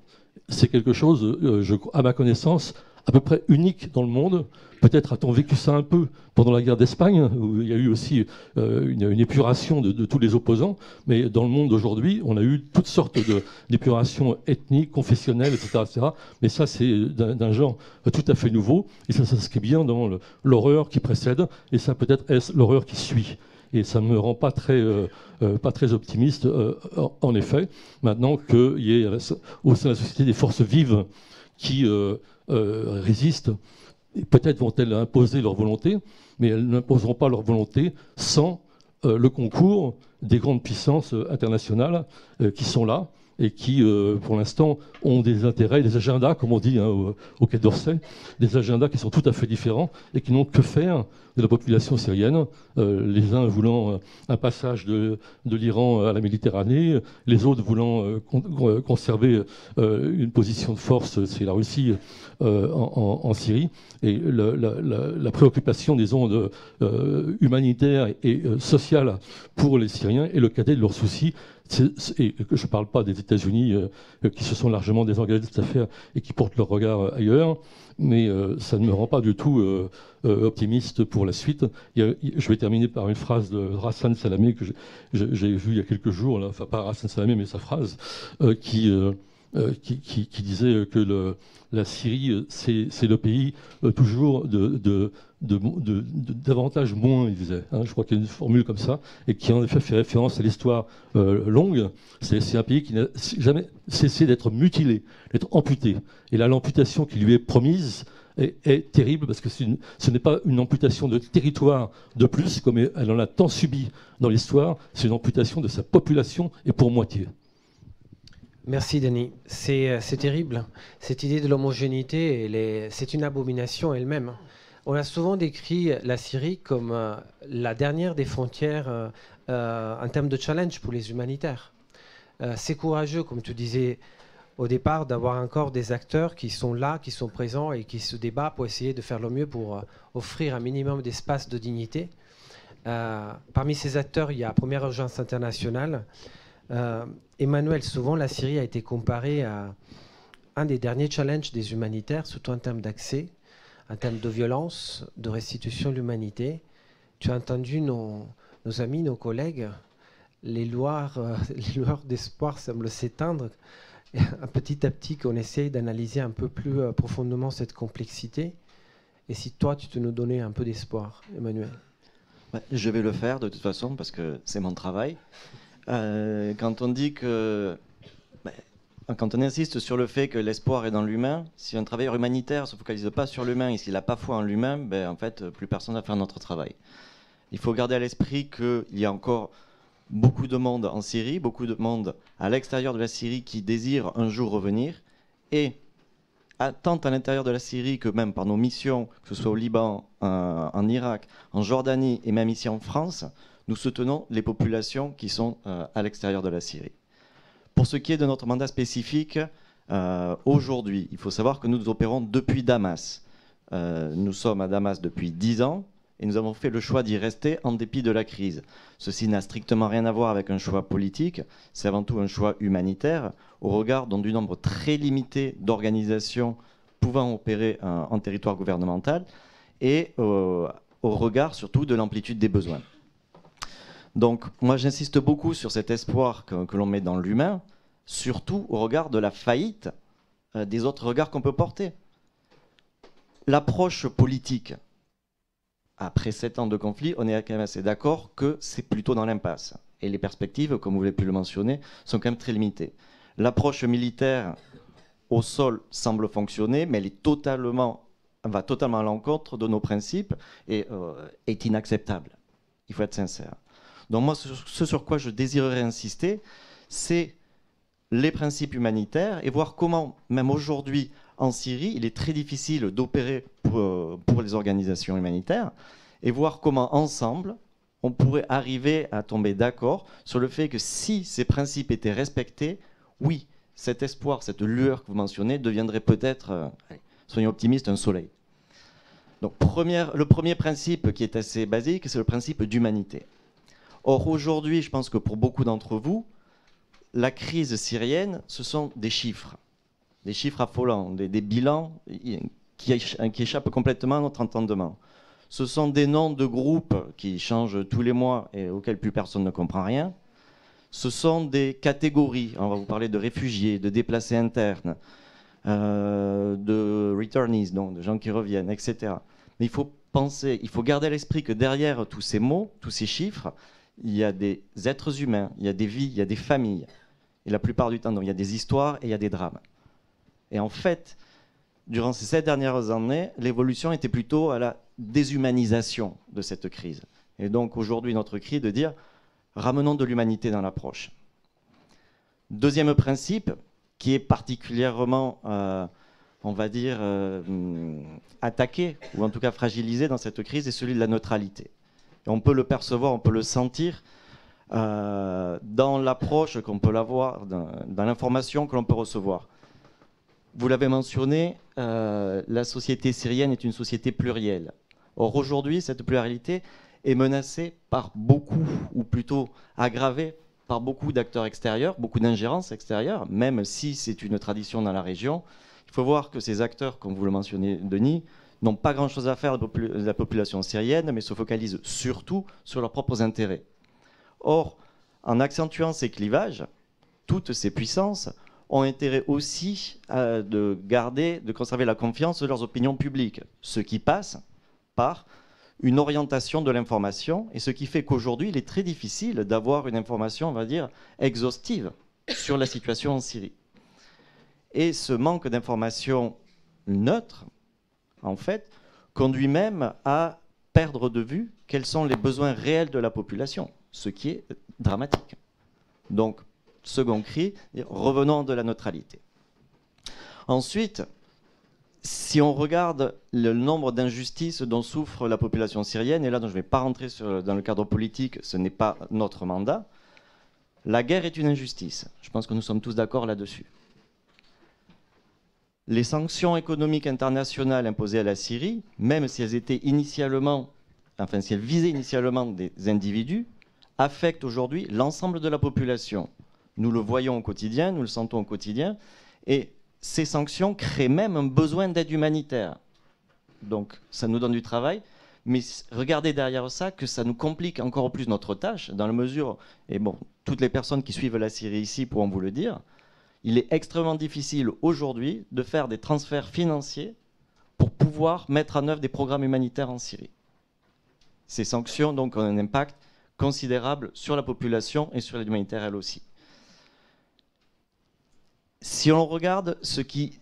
c'est quelque chose, à ma connaissance, à peu près unique dans le monde, peut-être a-t-on vécu ça un peu pendant la guerre d'Espagne, où il y a eu aussi une épuration de tous les opposants, mais dans le monde d'aujourd'hui, on a eu toutes sortes d'épurations ethniques, confessionnelles, etc. Mais ça, c'est d'un genre tout à fait nouveau, et ça s'inscrit bien dans l'horreur qui précède, et ça peut-être est l'horreur qui suit. Et ça ne me rend pas très optimiste, en effet, maintenant qu'il y ait au sein de la société des forces vives qui résistent. Peut-être vont-elles imposer leur volonté, mais elles n'imposeront pas leur volonté sans le concours des grandes puissances internationales qui sont là et qui, pour l'instant, ont des intérêts, des agendas, comme on dit au Quai d'Orsay, des agendas qui sont tout à fait différents et qui n'ont que faire de la population syrienne, les uns voulant un passage de l'Iran à la Méditerranée, les autres voulant conserver une position de force, c'est la Russie, en Syrie. Et la préoccupation des ondes humanitaires et sociales pour les Syriens est le cadet de leurs soucis. Et que je ne parle pas des États-Unis qui se sont largement désengagés de cette affaire et qui portent leur regard ailleurs, mais ça ne me rend pas du tout optimiste pour la suite. Je vais terminer par une phrase de Hassan Salamé que j'ai vue il y a quelques jours, là, enfin pas Hassan Salamé, mais sa phrase, qui disait que la Syrie, c'est le pays toujours davantage moins, il disait. Je crois qu'il y a une formule comme ça, et qui en effet fait référence à l'histoire longue. C'est un pays qui n'a jamais cessé d'être mutilé, d'être amputé. Et là, l'amputation qui lui est promise est terrible, parce que ce n'est pas une amputation de territoire de plus, comme elle en a tant subi dans l'histoire, c'est une amputation de sa population, et pour moitié. Merci Denis. C'est terrible. Cette idée de l'homogénéité, c'est une abomination elle-même. On a souvent décrit la Syrie comme la dernière des frontières en termes de challenge pour les humanitaires. C'est courageux, comme tu disais au départ, d'avoir encore des acteurs qui sont là, qui sont présents et qui se débattent pour essayer de faire le mieux pour offrir un minimum d'espace de dignité. Parmi ces acteurs, il y a Première Urgence Internationale. Emmanuel, souvent la Syrie a été comparée à un des derniers challenges des humanitaires, surtout en termes d'accès, en termes de violence, de restitution de l'humanité. Tu as entendu nos amis, nos collègues, les lueurs d'espoir semblent s'éteindre petit à petit, qu'on essaye d'analyser un peu plus profondément cette complexité. Et si toi, tu te nous donnais un peu d'espoir, Emmanuel? Je vais le faire de toute façon parce que c'est mon travail. Quand on dit que... Quand on insiste sur le fait que l'espoir est dans l'humain, si un travailleur humanitaire ne se focalise pas sur l'humain et s'il n'a pas foi en l'humain, en fait, plus personne ne va faire notre travail. Il faut garder à l'esprit qu'il y a encore beaucoup de monde en Syrie, beaucoup de monde à l'extérieur de la Syrie qui désire un jour revenir. Et tant à l'intérieur de la Syrie que même par nos missions, que ce soit au Liban, en Irak, en Jordanie et même ici en France, nous soutenons les populations qui sont à l'extérieur de la Syrie. Pour ce qui est de notre mandat spécifique, aujourd'hui, il faut savoir que nous opérons depuis Damas. Nous sommes à Damas depuis 10 ans et nous avons fait le choix d'y rester en dépit de la crise. Ceci n'a strictement rien à voir avec un choix politique, c'est avant tout un choix humanitaire au regard du nombre très limité d'organisations pouvant opérer en territoire gouvernemental et au regard surtout de l'amplitude des besoins. Donc moi j'insiste beaucoup sur cet espoir que l'on met dans l'humain, surtout au regard de la faillite des autres regards qu'on peut porter. L'approche politique, après 7 ans de conflit, on est quand même assez d'accord que c'est plutôt dans l'impasse. Et les perspectives, comme vous l'avez pu le mentionner, sont quand même très limitées. L'approche militaire au sol semble fonctionner, mais elle va totalement à l'encontre de nos principes et est inacceptable. Il faut être sincère. Donc moi, ce sur quoi je désirerais insister, c'est les principes humanitaires et voir comment, même aujourd'hui en Syrie, il est très difficile d'opérer pour les organisations humanitaires et voir comment, ensemble, on pourrait arriver à tomber d'accord sur le fait que si ces principes étaient respectés, oui, cet espoir, cette lueur que vous mentionnez deviendrait peut-être, soyons optimistes, un soleil. Donc le premier principe qui est assez basique, c'est le principe d'humanité. Or, aujourd'hui, je pense que pour beaucoup d'entre vous, la crise syrienne, ce sont des chiffres affolants, des bilans qui échappent complètement à notre entendement. Ce sont des noms de groupes qui changent tous les mois et auxquels plus personne ne comprend rien. Ce sont des catégories. On va vous parler de réfugiés, de déplacés internes, de returnees, donc de gens qui reviennent, etc. Mais il faut penser, il faut garder à l'esprit que derrière tous ces mots, tous ces chiffres, il y a des êtres humains, il y a des vies, il y a des familles. Et la plupart du temps, donc, il y a des histoires et il y a des drames. Et en fait, durant ces 7 dernières années, l'évolution était plutôt à la déshumanisation de cette crise. Et donc aujourd'hui, notre cri est de dire ramenons de l'humanité dans l'approche. Deuxième principe, qui est particulièrement, on va dire, attaqué, ou en tout cas fragilisé dans cette crise, est celui de la neutralité. Et on peut le percevoir, on peut le sentir dans l'approche qu'on peut avoir, dans l'information que l'on peut recevoir. Vous l'avez mentionné, la société syrienne est une société plurielle. Or aujourd'hui, cette pluralité est menacée par beaucoup, ou plutôt aggravée par beaucoup d'acteurs extérieurs, beaucoup d'ingérences extérieures, même si c'est une tradition dans la région. Il faut voir que ces acteurs, comme vous le mentionnez, Denis, n'ont pas grand-chose à faire de la population syrienne, mais se focalisent surtout sur leurs propres intérêts. Or, en accentuant ces clivages, toutes ces puissances ont intérêt aussi de conserver la confiance de leurs opinions publiques, ce qui passe par une orientation de l'information, et ce qui fait qu'aujourd'hui, il est très difficile d'avoir une information, on va dire, exhaustive sur la situation en Syrie. Et ce manque d'information neutre, en fait, conduit même à perdre de vue quels sont les besoins réels de la population, ce qui est dramatique. Donc, second cri, revenons de la neutralité. Ensuite, si on regarde le nombre d'injustices dont souffre la population syrienne, et là je ne vais pas rentrer dans le cadre politique, ce n'est pas notre mandat, la guerre est une injustice. Je pense que nous sommes tous d'accord là-dessus. Les sanctions économiques internationales imposées à la Syrie, même si elles étaient initialement, enfin si elles visaient initialement des individus, affectent aujourd'hui l'ensemble de la population. Nous le voyons au quotidien, nous le sentons au quotidien, et ces sanctions créent même un besoin d'aide humanitaire. Donc ça nous donne du travail, mais regardez derrière ça que ça nous complique encore plus notre tâche, dans la mesure, et bon, toutes les personnes qui suivent la Syrie ici pourront vous le dire, il est extrêmement difficile aujourd'hui de faire des transferts financiers pour pouvoir mettre en œuvre des programmes humanitaires en Syrie. Ces sanctions donc ont un impact considérable sur la population et sur l'aide humanitaire elle aussi. Si on regarde ce qui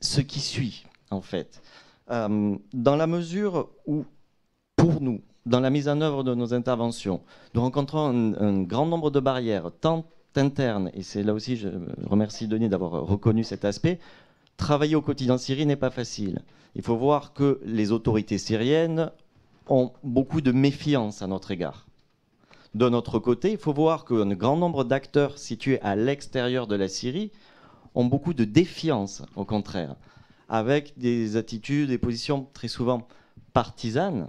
suit, en fait, dans la mesure où, pour nous, dans la mise en œuvre de nos interventions, nous rencontrons un grand nombre de barrières, tant internes, et c'est là aussi, je remercie Denis d'avoir reconnu cet aspect, travailler au quotidien en Syrie n'est pas facile. Il faut voir que les autorités syriennes ont beaucoup de méfiance à notre égard. De notre côté, il faut voir qu'un grand nombre d'acteurs situés à l'extérieur de la Syrie ont beaucoup de défiance, au contraire, avec des attitudes, des positions très souvent partisanes,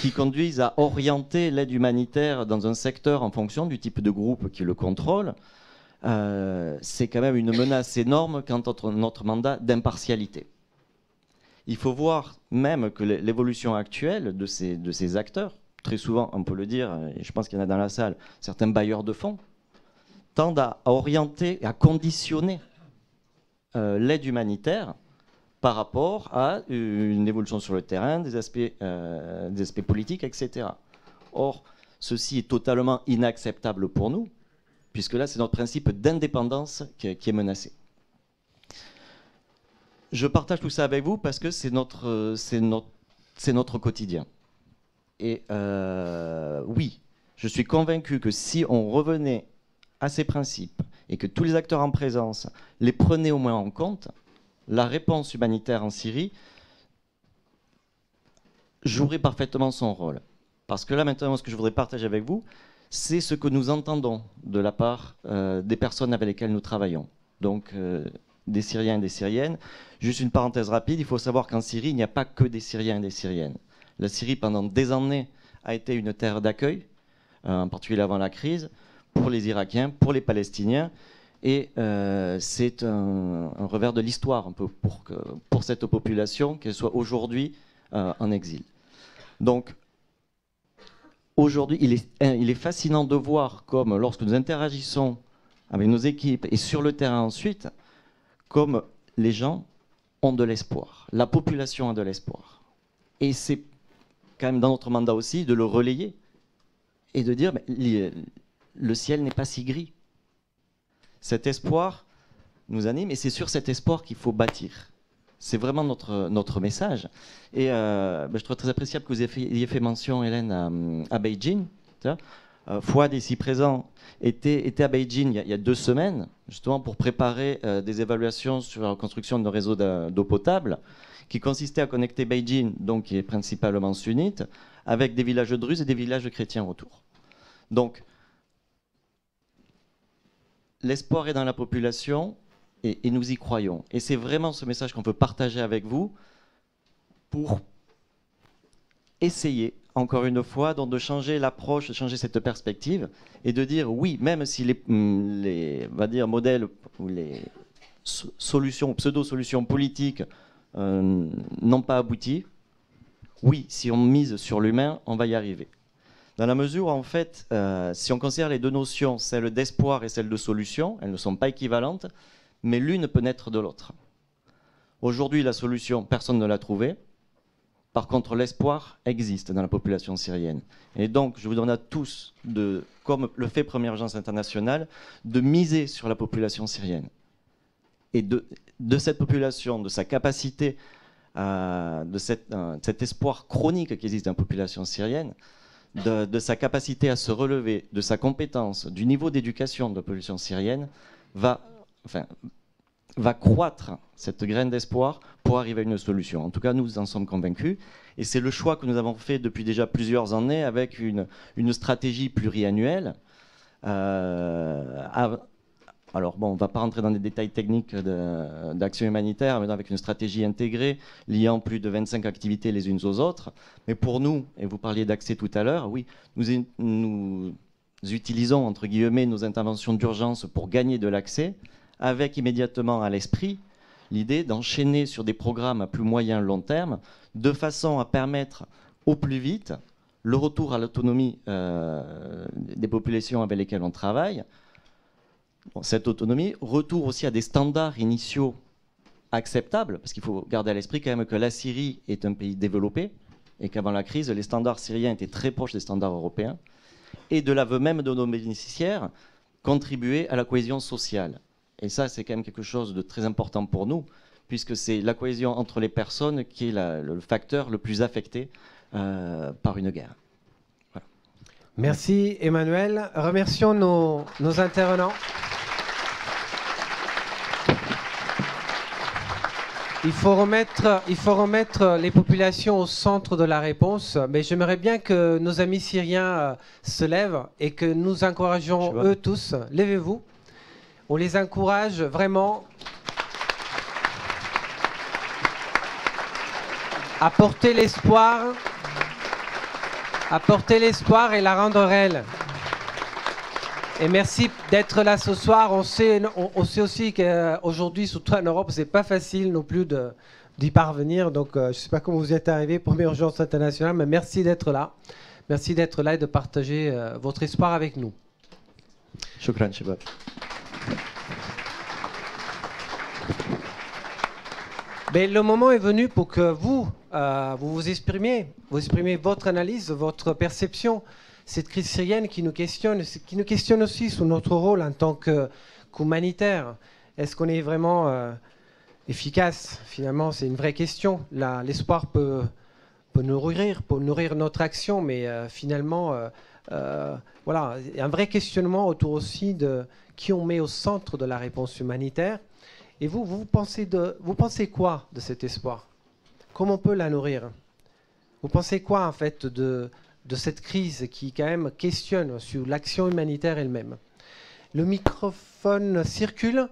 qui conduisent à orienter l'aide humanitaire dans un secteur en fonction du type de groupe qui le contrôle. C'est quand même une menace énorme quant à notre mandat d'impartialité. Il faut voir même que l'évolution actuelle de ces acteurs, très souvent, on peut le dire, et je pense qu'il y en a dans la salle, certains bailleurs de fonds, tendent à orienter et à conditionner l'aide humanitaire par rapport à une évolution sur le terrain, des aspects politiques, etc. Or, ceci est totalement inacceptable pour nous, puisque là, c'est notre principe d'indépendance qui est menacé. Je partage tout ça avec vous parce que c'est notre quotidien. Et oui, je suis convaincu que si on revenait à ces principes et que tous les acteurs en présence les prenaient au moins en compte, la réponse humanitaire en Syrie jouerait parfaitement son rôle. Parce que là, maintenant, ce que je voudrais partager avec vous, c'est ce que nous entendons de la part des personnes avec lesquelles nous travaillons. Donc, des Syriens et des Syriennes. Juste une parenthèse rapide, il faut savoir qu'en Syrie, il n'y a pas que des Syriens et des Syriennes. La Syrie, pendant des années, a été une terre d'accueil, en particulier avant la crise, pour les Irakiens, pour les Palestiniens. Et c'est un revers de l'histoire un peu pour cette population, qu'elle soit aujourd'hui en exil. Donc, aujourd'hui, il est fascinant de voir comme, lorsque nous interagissons avec nos équipes et sur le terrain ensuite, comme les gens ont de l'espoir. La population a de l'espoir. Et c'est quand même dans notre mandat aussi de le relayer et de dire le ciel n'est pas si gris. Cet espoir nous anime et c'est sur cet espoir qu'il faut bâtir. C'est vraiment notre message. Et je trouve très appréciable que vous ayez fait mention, Hélène, à Beijing. Fouad, ici présent, était à Beijing il y a 2 semaines, justement pour préparer des évaluations sur la construction de réseaux d'eau potable, qui consistait à connecter Beijing, donc qui est principalement sunnite, avec des villages druzes et des villages chrétiens autour. Donc, l'espoir est dans la population et nous y croyons. Et c'est vraiment ce message qu'on peut partager avec vous pour essayer, encore une fois, donc de changer l'approche, de changer cette perspective et de dire oui, même si les on va dire, modèles ou les solutions, pseudo-solutions politiques n'ont pas abouti, oui, si on mise sur l'humain, on va y arriver. Dans la mesure où, en fait, si on considère les deux notions, celle d'espoir et celle de solution, elles ne sont pas équivalentes, mais l'une peut naître de l'autre. Aujourd'hui, la solution, personne ne l'a trouvée. Par contre, l'espoir existe dans la population syrienne. Et donc, je vous demande à tous, comme le fait Première Urgence Internationale, de miser sur la population syrienne. Et de cette population, de sa capacité, de cet espoir chronique qui existe dans la population syrienne, de sa capacité à se relever, de sa compétence, du niveau d'éducation de la population syrienne, va croître cette graine d'espoir pour arriver à une solution. En tout cas, nous en sommes convaincus. Et c'est le choix que nous avons fait depuis déjà plusieurs années avec une stratégie pluriannuelle. Alors bon, on ne va pas rentrer dans des détails techniques d'action humanitaire, mais avec une stratégie intégrée liant plus de 25 activités les unes aux autres. Mais pour nous, et vous parliez d'accès tout à l'heure, oui, nous utilisons, entre guillemets, nos interventions d'urgence pour gagner de l'accès, avec immédiatement à l'esprit l'idée d'enchaîner sur des programmes à plus moyen long terme, de façon à permettre au plus vite le retour à l'autonomie des populations avec lesquelles on travaille. Bon, cette autonomie, retour aussi à des standards initiaux acceptables, parce qu'il faut garder à l'esprit quand même que la Syrie est un pays développé, et qu'avant la crise, les standards syriens étaient très proches des standards européens, et de l'aveu même de nos bénéficiaires, contribuer à la cohésion sociale. Et ça, c'est quand même quelque chose de très important pour nous, puisque c'est la cohésion entre les personnes qui est le facteur le plus affecté par une guerre. Voilà. Merci Emmanuel. Remercions nos intervenants. Il faut remettre les populations au centre de la réponse, mais j'aimerais bien que nos amis syriens se lèvent et que nous encourageons eux tous. Levez-vous. On les encourage vraiment à porter l'espoir et la rendre réelle. Et merci d'être là ce soir. On sait aussi qu'aujourd'hui, surtout en Europe, c'est pas facile non plus d'y parvenir. Donc, je ne sais pas comment vous y êtes arrivé, Première Urgence Internationale, mais merci d'être là. Merci d'être là et de partager votre espoir avec nous. Shukran, Shabab. Mais le moment est venu pour que vous exprimiez votre analyse, votre perception. Cette crise syrienne qui nous questionne aussi sur notre rôle en tant qu'humanitaire. Est-ce qu'on est vraiment efficace? Finalement, c'est une vraie question. L'espoir peut nourrir notre action, mais finalement, voilà, il y a un vrai questionnement autour aussi de qui on met au centre de la réponse humanitaire. Et vous pensez quoi de cet espoir? Comment on peut la nourrir? Vous pensez quoi en fait de cette crise qui quand même questionne sur l'action humanitaire elle-même? Le microphone circule.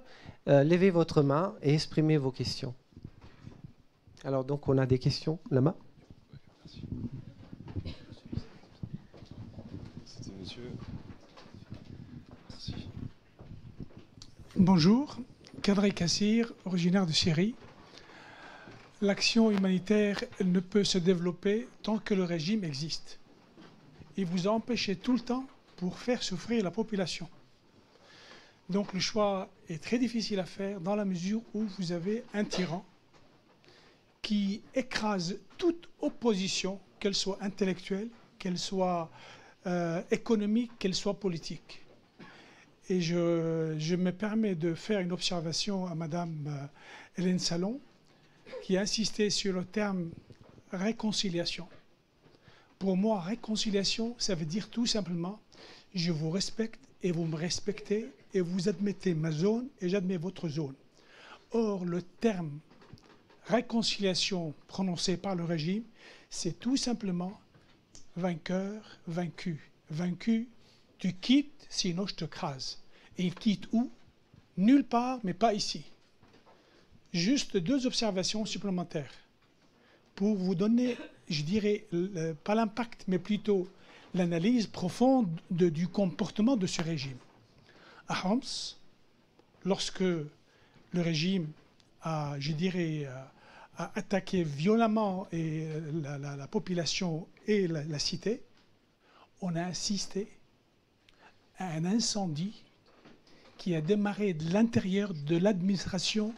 Levez votre main et exprimez vos questions. Alors donc on a des questions là-bas. Bonjour, Kadri Kassir, originaire de Syrie. L'action humanitaire ne peut se développer tant que le régime existe. Il vous a empêché tout le temps pour faire souffrir la population. Donc le choix est très difficile à faire dans la mesure où vous avez un tyran qui écrase toute opposition, qu'elle soit intellectuelle, qu'elle soit économique, qu'elle soit politique. Et je me permets de faire une observation à Madame Hélène Salon, qui a insisté sur le terme réconciliation. Pour moi, réconciliation, ça veut dire tout simplement, je vous respecte et vous me respectez et vous admettez ma zone et j'admets votre zone. Or, le terme réconciliation prononcé par le régime, c'est tout simplement vainqueur, vaincu. Vaincu, tu quittes, sinon je te crase. Et il quitte où? Nulle part, mais pas ici. Juste 2 observations supplémentaires pour vous donner, je dirais, pas l'impact, mais plutôt l'analyse profonde du comportement de ce régime. À Homs, lorsque le régime a, je dirais, a attaqué violemment la population et la cité, on a assisté à un incendie qui a démarré de l'intérieur de l'administration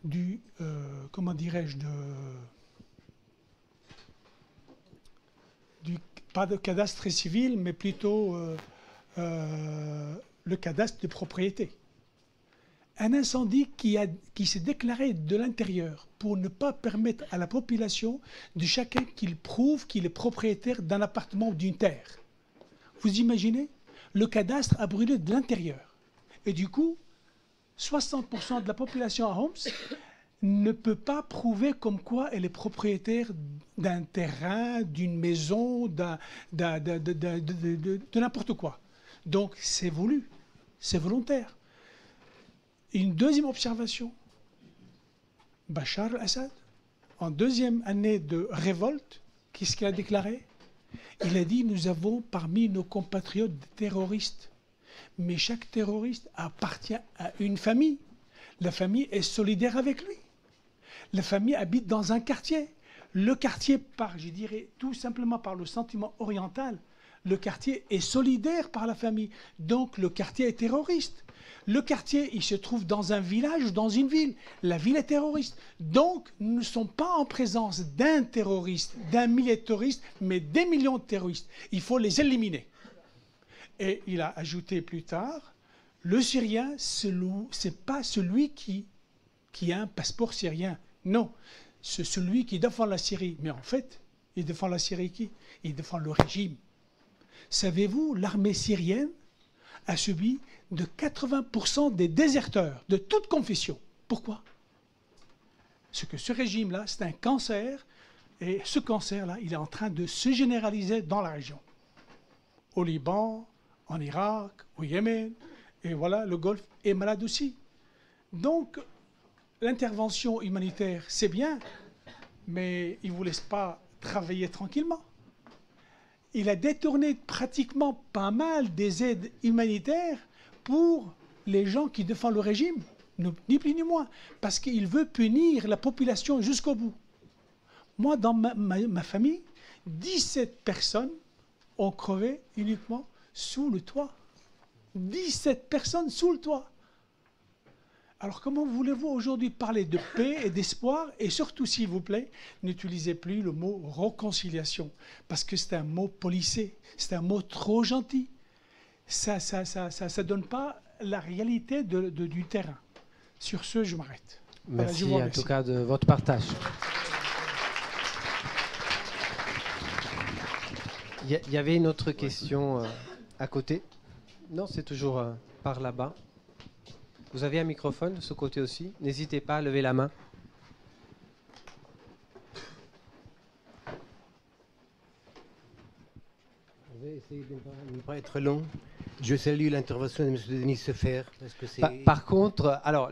du, comment dirais-je, pas de cadastre civil, mais plutôt le cadastre de propriété. Un incendie qui s'est déclaré de l'intérieur pour ne pas permettre à la population de chacun qu'il prouve qu'il est propriétaire d'un appartement ou d'une terre. Vous imaginez? Le cadastre a brûlé de l'intérieur. Et du coup, 60% de la population à Homs ne peut pas prouver comme quoi elle est propriétaire d'un terrain, d'une maison, de n'importe quoi. Donc c'est voulu, c'est volontaire. Une deuxième observation, Bachar al-Assad, en 2e année de révolte, qu'est-ce qu'il a déclaré? Il a dit, nous avons parmi nos compatriotes des terroristes. Mais chaque terroriste appartient à une famille. La famille est solidaire avec lui. La famille habite dans un quartier. Le quartier, je dirais tout simplement par le sentiment oriental, le quartier est solidaire par la famille. Donc le quartier est terroriste. Le quartier, il se trouve dans un village ou dans une ville. La ville est terroriste. Donc nous ne sommes pas en présence d'un terroriste, d'un millier de terroristes, mais des millions de terroristes. Il faut les éliminer. Et il a ajouté plus tard, le Syrien, ce n'est pas celui qui a un passeport syrien. Non, c'est celui qui défend la Syrie. Mais en fait, il défend la Syrie qui? Il défend le régime. Savez-vous, l'armée syrienne a subi de 80% des déserteurs de toute confession. Pourquoi? Parce que ce régime-là, c'est un cancer, et ce cancer-là, il est en train de se généraliser dans la région. Au Liban, en Irak, au Yémen, et voilà, le Golfe est malade aussi. Donc, l'intervention humanitaire, c'est bien, mais il ne vous laisse pas travailler tranquillement. Il a détourné pratiquement pas mal des aides humanitaires pour les gens qui défendent le régime, ni plus ni moins, parce qu'il veut punir la population jusqu'au bout. Moi, dans ma famille, 17 personnes ont crevé uniquement sous le toit. 17 personnes sous le toit. Alors comment voulez-vous aujourd'hui parler de paix et d'espoir? Et surtout, s'il vous plaît, n'utilisez plus le mot réconciliation, parce que c'est un mot policé, c'est un mot trop gentil. Ça ne donne pas la réalité du terrain. Sur ce, je m'arrête. Merci voilà, en tout cas de votre partage. Il y avait une autre question à côté. Non, c'est toujours par là-bas. Vous avez un microphone de ce côté aussi. N'hésitez pas à lever la main. Je vais essayer de ne pas être long. Je salue l'intervention de M. Denis Sefer. Par contre, alors,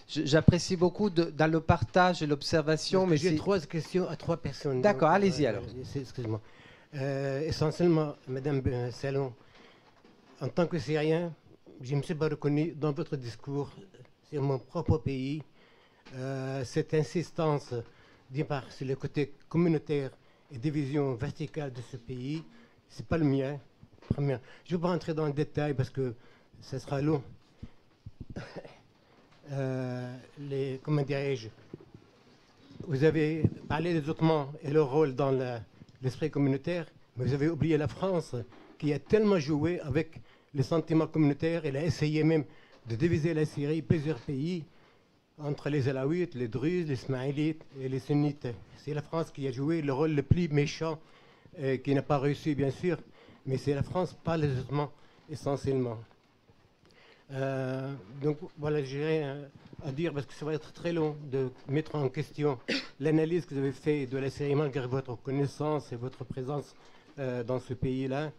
j'apprécie beaucoup dans le partage et l'observation. Mais j'ai 3 questions à 3 personnes. D'accord, allez-y alors. Excusez-moi. Essentiellement, Madame Salon, en tant que Syrien, je ne me suis pas reconnu dans votre discours sur mon propre pays. Cette insistance, d'une part, sur le côté communautaire et division verticale de ce pays, ce n'est pas le mien. Je ne vais pas rentrer dans le détail parce que ça sera long. Comment dirais-je, vous avez parlé des Ottomans et leur rôle dans l'esprit communautaire, mais vous avez oublié la France qui a tellement joué avec les sentiments communautaires. Elle a essayé même de diviser la Syrie, plusieurs pays, entre les Alaouites, les Druzes, les Ismaélites et les Sunnites. C'est la France qui a joué le rôle le plus méchant, qui n'a pas réussi bien sûr, mais c'est la France, pas les Ottomans essentiellement. Donc voilà, j'ai rien à dire parce que ça va être très long de mettre en question l'analyse que vous avez faite de la Syrie malgré votre connaissance et votre présence dans ce pays-là.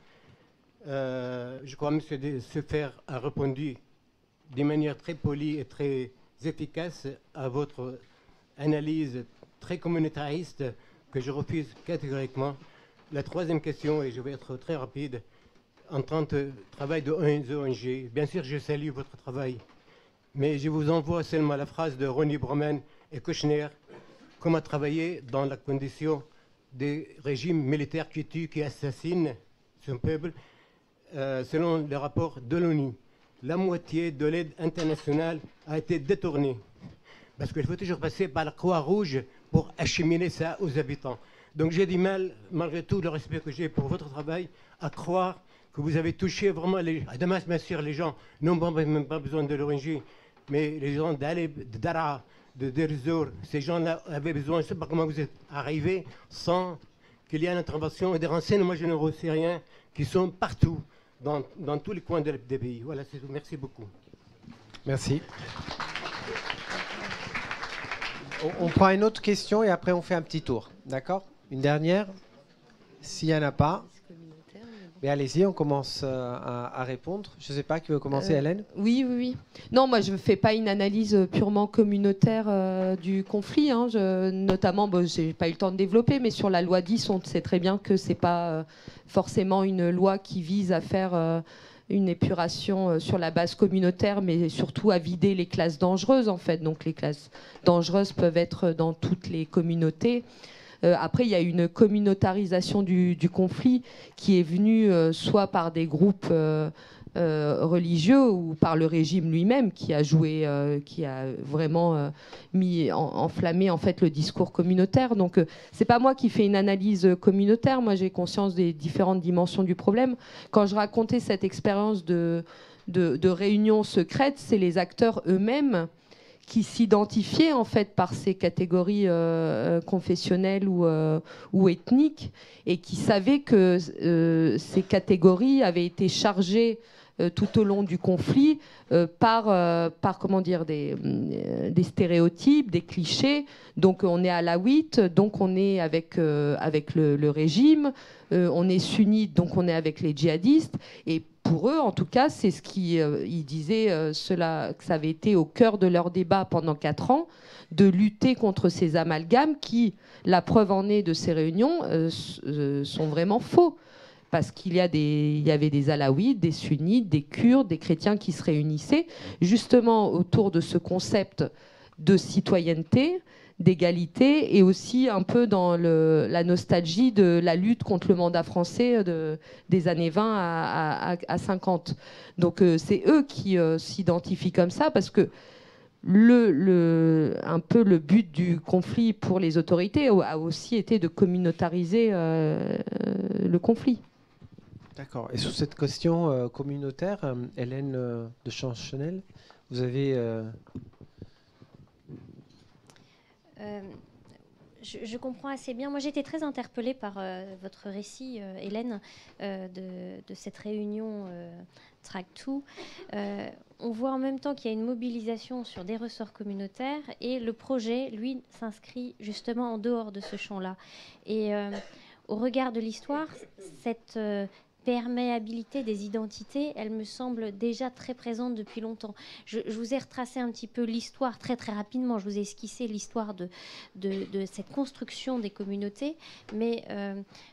Je crois que M. Sefer a répondu de manière très polie et très efficace à votre analyse très communautariste que je refuse catégoriquement. La troisième question, et je vais être très rapide, en tant que travail de ONG, bien sûr je salue votre travail, mais je vous envoie seulement la phrase de Ronnie Broman et Kouchner, comment travailler dans la condition des régimes militaires qui tuent, qui assassinent son peuple. Selon le rapport de l'ONU, la moitié de l'aide internationale a été détournée. Parce qu'il faut toujours passer par la Croix-Rouge pour acheminer ça aux habitants. Donc j'ai du mal, malgré tout le respect que j'ai pour votre travail, à croire que vous avez touché vraiment les... Demain, bien sûr, les gens n'ont même pas besoin de l'ONG, mais les gens d'Alep, de Daraa, de Deir ez-Zor, ces gens-là avaient besoin, je ne sais pas comment vous êtes arrivés sans qu'il y ait une intervention et des renseignements généraux syriens qui sont partout, dans tous les coins des pays. Voilà, c'est tout. Merci beaucoup. Merci. On prend une autre question et après on fait un petit tour. D'accord? Une dernière? S'il n'y en a pas. Mais allez-y, on commence à répondre. Je ne sais pas qui veut commencer, Hélène? Oui. Non, moi, je ne fais pas une analyse purement communautaire du conflit. Hein. Notamment, je n'ai pas eu le temps de développer, mais sur la loi 10, on sait très bien que ce n'est pas forcément une loi qui vise à faire une épuration sur la base communautaire, mais surtout à vider les classes dangereuses, en fait. Donc, les classes dangereuses peuvent être dans toutes les communautés. Après, il y a une communautarisation du conflit qui est venue soit par des groupes religieux ou par le régime lui-même qui a joué, qui a vraiment enflammé en fait le discours communautaire. Donc, c'est pas moi qui fais une analyse communautaire. Moi, j'ai conscience des différentes dimensions du problème. Quand je racontais cette expérience de réunion secrète, c'est les acteurs eux-mêmes qui s'identifiaient en fait par ces catégories confessionnelles ou ethniques et qui savaient que ces catégories avaient été chargées tout au long du conflit par comment dire, des stéréotypes, des clichés. Donc on est alaouite, donc on est avec le régime, on est sunnite, donc on est avec les djihadistes. Et pour eux, en tout cas, c'est ce qu'ils disaient, que ça avait été au cœur de leur débat pendant 4 ans, de lutter contre ces amalgames qui, la preuve en est de ces réunions, sont vraiment faux. Parce qu'il y avait des alaouites, des sunnites, des kurdes, des chrétiens qui se réunissaient justement autour de ce concept de citoyenneté, d'égalité, et aussi un peu dans la nostalgie de la lutte contre le mandat français des années 20 à 50. Donc c'est eux qui s'identifient comme ça, parce que un peu le but du conflit pour les autorités a aussi été de communautariser le conflit. D'accord. Et sur cette question communautaire, Hélène de Chanchenel, vous avez... Je comprends assez bien. Moi, j'étais très interpellée par votre récit, Hélène, de cette réunion Track 2. On voit en même temps qu'il y a une mobilisation sur des ressorts communautaires et le projet, lui, s'inscrit justement en dehors de ce champ-là. Et au regard de l'histoire, cette perméabilité des identités, elle me semble déjà très présente depuis longtemps. Je vous ai retracé un petit peu l'histoire très très rapidement, je vous ai esquissé l'histoire de cette construction des communautés, mais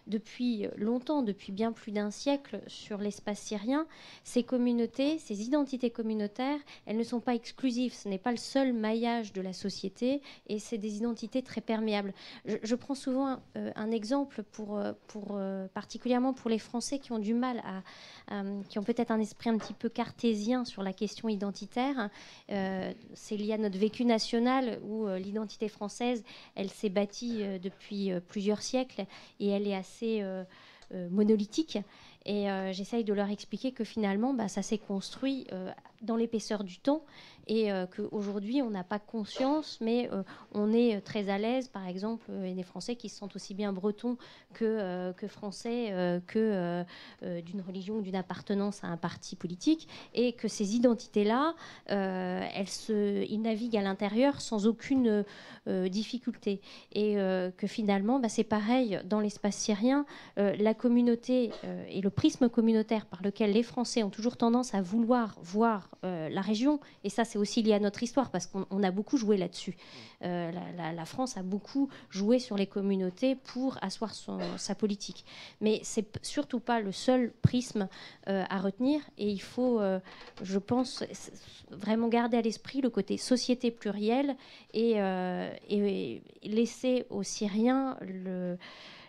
depuis longtemps, depuis bien plus d'un siècle, sur l'espace syrien, ces communautés, ces identités communautaires, elles ne sont pas exclusives, ce n'est pas le seul maillage de la société, et c'est des identités très perméables. Je prends souvent un exemple particulièrement pour les Français qui ont du mal qui ont peut-être un esprit un petit peu cartésien sur la question identitaire. C'est lié à notre vécu national où l'identité française, elle s'est bâtie depuis plusieurs siècles et elle est assez monolithique. Et j'essaye de leur expliquer que finalement, ça s'est construit dans l'épaisseur du temps et qu'aujourd'hui, on n'a pas conscience, mais on est très à l'aise, par exemple, des Français qui se sentent aussi bien bretons que français, d'une religion ou d'une appartenance à un parti politique, et que ces identités-là, ils naviguent à l'intérieur sans aucune difficulté. Et que finalement, c'est pareil dans l'espace syrien, la communauté et le prisme communautaire par lequel les Français ont toujours tendance à vouloir voir la région, et ça c'est aussi lié à notre histoire parce qu'on a beaucoup joué là-dessus. La France a beaucoup joué sur les communautés pour asseoir sa politique. Mais c'est surtout pas le seul prisme à retenir, et il faut, je pense, vraiment garder à l'esprit le côté société plurielle et laisser aux Syriens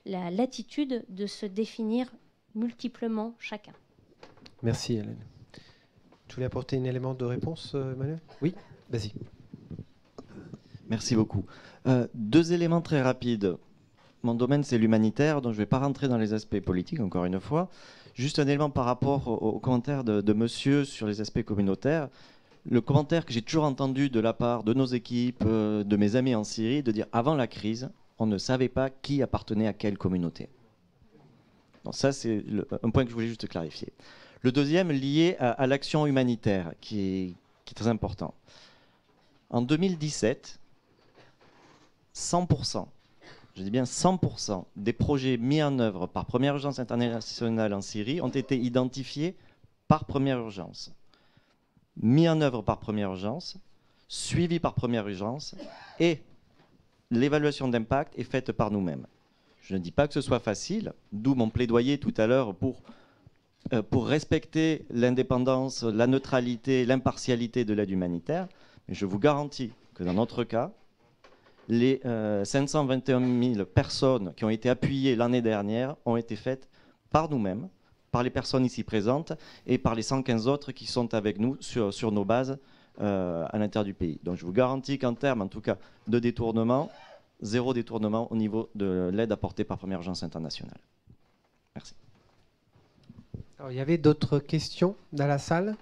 la latitude de se définir multiplement chacun. Merci Hélène. Tu voulais apporter un élément de réponse, Emmanuel ? Oui, vas-y. Merci beaucoup. 2 éléments très rapides. Mon domaine, c'est l'humanitaire, donc je ne vais pas rentrer dans les aspects politiques, encore une fois. Juste un élément par rapport au commentaire de monsieur sur les aspects communautaires. Le commentaire que j'ai toujours entendu de la part de nos équipes, de mes amis en Syrie, de dire avant la crise, on ne savait pas qui appartenait à quelle communauté. Donc ça, c'est un point que je voulais juste clarifier. Le deuxième, lié à l'action humanitaire, qui est très important. En 2017, 100%, je dis bien 100% des projets mis en œuvre par Première Urgence Internationale en Syrie ont été identifiés par Première Urgence. Mis en œuvre par Première Urgence, suivis par Première Urgence, et l'évaluation d'impact est faite par nous-mêmes. Je ne dis pas que ce soit facile, d'où mon plaidoyer tout à l'heure pour respecter l'indépendance, la neutralité, l'impartialité de l'aide humanitaire. Mais je vous garantis que dans notre cas, les 521 000 personnes qui ont été appuyées l'année dernière ont été faites par nous-mêmes, par les personnes ici présentes et par les 115 autres qui sont avec nous sur nos bases à l'intérieur du pays. Donc je vous garantis qu'en termes, en tout cas, de détournement, 0 détournement au niveau de l'aide apportée par Première Urgence Internationale. Merci. Alors, il y avait d'autres questions dans la salle ?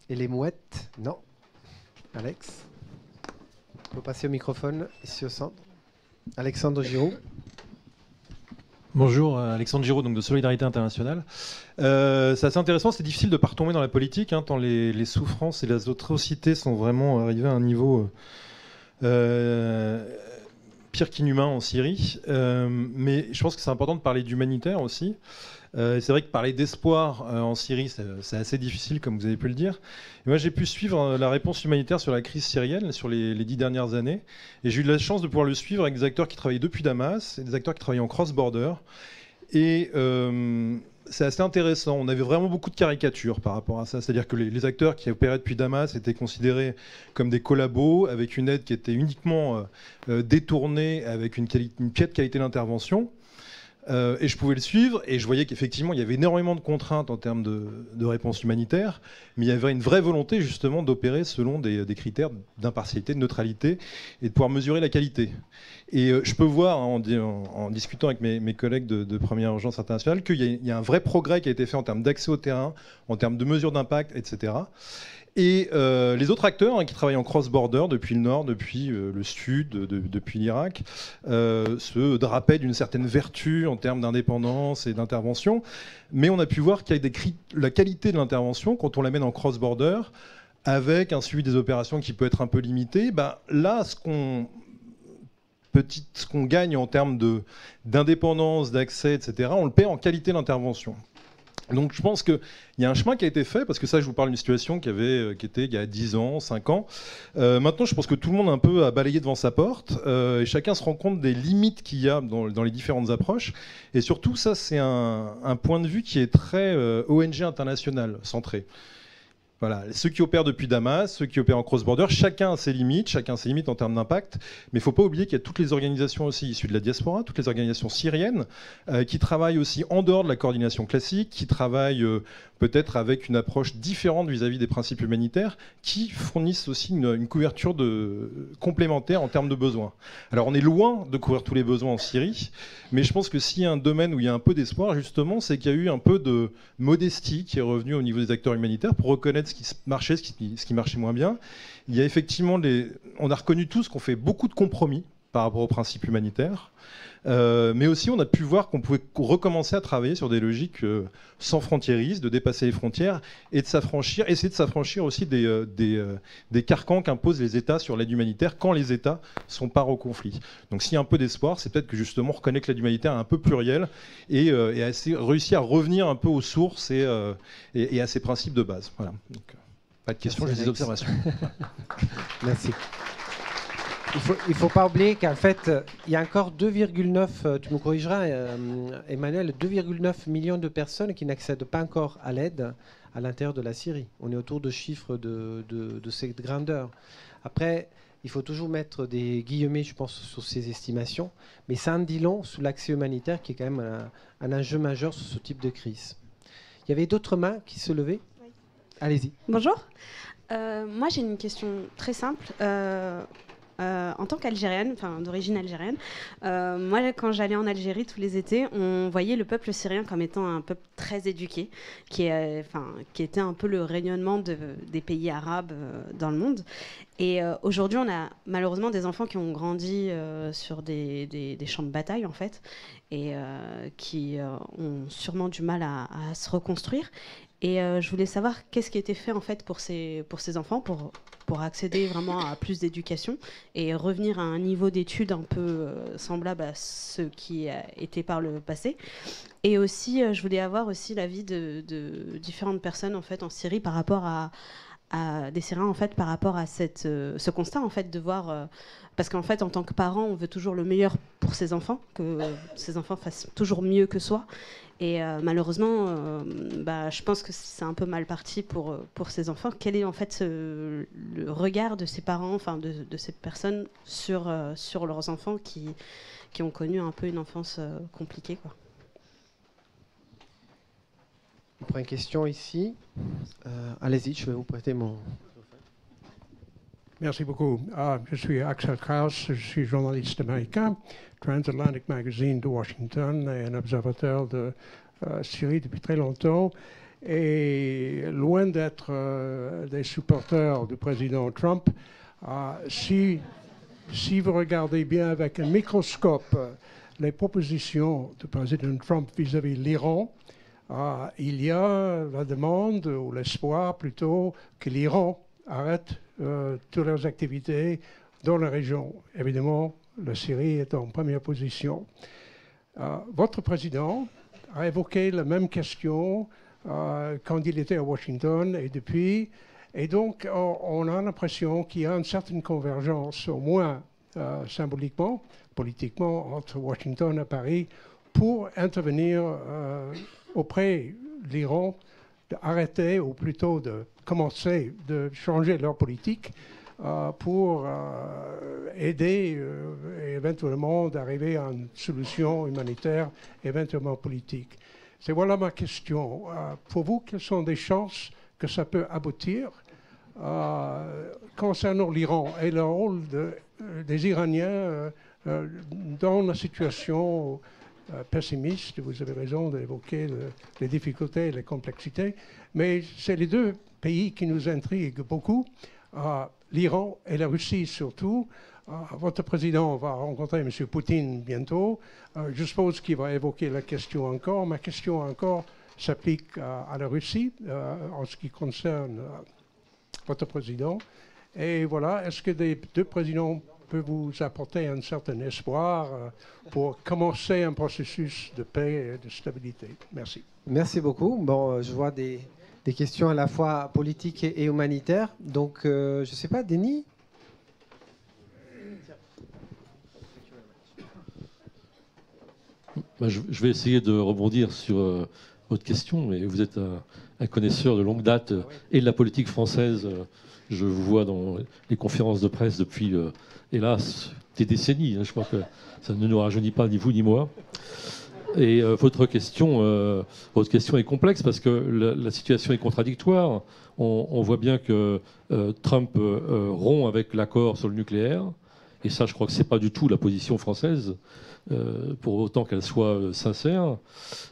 Et les mouettes ? Non. Alex ? On peut passer au microphone, ici au centre. Alexandre Giraud. Bonjour, Alexandre Giraud, donc de Solidarité Internationale. C'est assez intéressant, c'est difficile de ne pas retomber dans la politique, tant les souffrances et les atrocités sont vraiment arrivées à un niveau pire qu'inhumain en Syrie. Mais je pense que c'est important de parler d'humanitaire aussi. C'est vrai que parler d'espoir en Syrie, c'est assez difficile, comme vous avez pu le dire. Et moi, j'ai pu suivre la réponse humanitaire sur la crise syrienne sur les 10 dernières années. Et j'ai eu de la chance de pouvoir le suivre avec des acteurs qui travaillaient depuis Damas et des acteurs qui travaillaient en cross-border. Et c'est assez intéressant. On avait vraiment beaucoup de caricatures par rapport à ça. C'est-à-dire que les acteurs qui opéraient depuis Damas étaient considérés comme des collabos, avec une aide qui était uniquement détournée, avec une piètre qualité d'intervention. Et je pouvais le suivre et je voyais qu'effectivement il y avait énormément de contraintes en termes de réponse humanitaire, mais il y avait une vraie volonté justement d'opérer selon des critères d'impartialité, de neutralité et de pouvoir mesurer la qualité. Et je peux voir en discutant avec mes collègues de Première Urgence Internationale qu'il y a un vrai progrès qui a été fait en termes d'accès au terrain, en termes de mesures d'impact, etc. Et les autres acteurs qui travaillent en cross-border depuis le nord, depuis le sud, depuis l'Irak, se drapaient d'une certaine vertu en termes d'indépendance et d'intervention. Mais on a pu voir qu'il y a la qualité de l'intervention, quand on la mène en cross-border, avec un suivi des opérations qui peut être un peu limité, là, ce qu'on ce qu'on gagne en termes d'indépendance, d'accès, etc., on le paie en qualité d'intervention. Donc je pense qu'il y a un chemin qui a été fait, parce que ça, je vous parle d'une situation qui était il y a 10 ans, 5 ans. Maintenant, je pense que tout le monde un peu a balayé devant sa porte, et chacun se rend compte des limites qu'il y a dans les différentes approches. Et surtout, ça, c'est un point de vue qui est très ONG international centré. Voilà, ceux qui opèrent depuis Damas, ceux qui opèrent en cross-border, chacun a ses limites en termes d'impact. Mais il ne faut pas oublier qu'il y a toutes les organisations aussi issues de la diaspora, toutes les organisations syriennes, qui travaillent aussi en dehors de la coordination classique, qui travaillent peut-être avec une approche différente vis-à-vis des principes humanitaires, qui fournissent aussi une couverture complémentaire en termes de besoins. Alors on est loin de couvrir tous les besoins en Syrie, mais je pense que s'il y a un domaine où il y a un peu d'espoir, justement, c'est qu'il y a eu un peu de modestie qui est revenue au niveau des acteurs humanitaires pour reconnaître ce qui marchait, ce qui marchait moins bien. Il y a effectivement on a reconnu tous qu'on fait beaucoup de compromis par rapport aux principes humanitaires, mais aussi on a pu voir qu'on pouvait recommencer à travailler sur des logiques sans frontiérisme, de dépasser les frontières et essayer de s'affranchir aussi des carcans qu'imposent les États sur l'aide humanitaire quand les États sont part au conflit. Donc s'il y a un peu d'espoir, c'est peut-être que justement on reconnaît que l'aide humanitaire est un peu plurielle et réussi à revenir un peu aux sources et à ses principes de base. Voilà. Donc, pas de questions, j'ai des observations. Merci. Il ne faut pas oublier qu'en fait, il y a encore 2,9, tu me corrigeras Emmanuel, 2,9 millions de personnes qui n'accèdent pas encore à l'aide à l'intérieur de la Syrie. On est autour de chiffres de cette grandeur. Après, il faut toujours mettre des guillemets, je pense, sur ces estimations, mais ça en dit long sur l'accès humanitaire qui est quand même un enjeu majeur sur ce type de crise. Il y avait d'autres mains qui se levaient. Oui. Allez-y. Bonjour. Moi, j'ai une question très simple. En tant qu'Algérienne, enfin d'origine algérienne, moi quand j'allais en Algérie tous les étés, on voyait le peuple syrien comme étant un peuple très éduqué, qui était un peu le rayonnement des pays arabes dans le monde. Et aujourd'hui, on a malheureusement des enfants qui ont grandi sur des champs de bataille en fait, et qui ont sûrement du mal à se reconstruire. Et je voulais savoir qu'est-ce qui était fait en fait pour ces enfants, pour accéder vraiment à plus d'éducation et revenir à un niveau d'études un peu semblable à ce qui était par le passé. Et aussi, je voulais avoir aussi l'avis de différentes personnes en fait en Syrie par rapport à des Syriens en fait par rapport à ce constat en fait de voir parce qu'en fait en tant que parent on veut toujours le meilleur pour ses enfants, que ses enfants fassent toujours mieux que soi. Et malheureusement, je pense que c'est un peu mal parti pour ces enfants. Quel est en fait le regard de ces parents, enfin de ces personnes sur leurs enfants qui ont connu un peu une enfance compliquée, quoi. On prend une question ici. Allez-y, je vais vous prêter mon... Merci beaucoup. Je suis Axel Kraus, je suis journaliste américain, Transatlantic Magazine de Washington et un observateur de Syrie depuis très longtemps. Et loin d'être des supporters du président Trump, si vous regardez bien avec un microscope les propositions du président Trump vis-à-vis de l'Iran, il y a la demande, ou l'espoir plutôt, que l'Iran arrête toutes leurs activités dans la région. Évidemment, la Syrie est en première position. Votre président a évoqué la même question quand il était à Washington et depuis. Et donc, on a l'impression qu'il y a une certaine convergence, au moins symboliquement, politiquement, entre Washington et Paris, pour intervenir auprès de l'Iran, d'arrêter, ou plutôt de commencer, de changer leur politique pour aider éventuellement d'arriver à une solution humanitaire, éventuellement politique. C'est voilà ma question. Pour vous, quelles sont les chances que ça peut aboutir concernant l'Iran et le rôle des Iraniens dans la situation pessimiste? Vous avez raison d'évoquer les difficultés et les complexités, mais c'est les deux pays qui nous intriguent beaucoup, l'Iran et la Russie surtout. Votre président va rencontrer M. Poutine bientôt. Je suppose qu'il va évoquer la question encore. Ma question encore s'applique à la Russie en ce qui concerne votre président. Et voilà, est-ce que les deux présidents peut vous apporter un certain espoir pour commencer un processus de paix et de stabilité. Merci. Merci beaucoup. Bon, je vois des questions à la fois politiques et humanitaires. Donc, je ne sais pas, Denis? Je vais essayer de rebondir sur votre question, mais vous êtes un connaisseur de longue date et de la politique française. Je vous vois dans les conférences de presse depuis, hélas, des décennies. Je crois que ça ne nous rajeunit pas, ni vous ni moi. Et votre question est complexe parce que la situation est contradictoire. On voit bien que Trump rompt avec l'accord sur le nucléaire. Et ça, je crois que ce n'est pas du tout la position française, pour autant qu'elle soit sincère.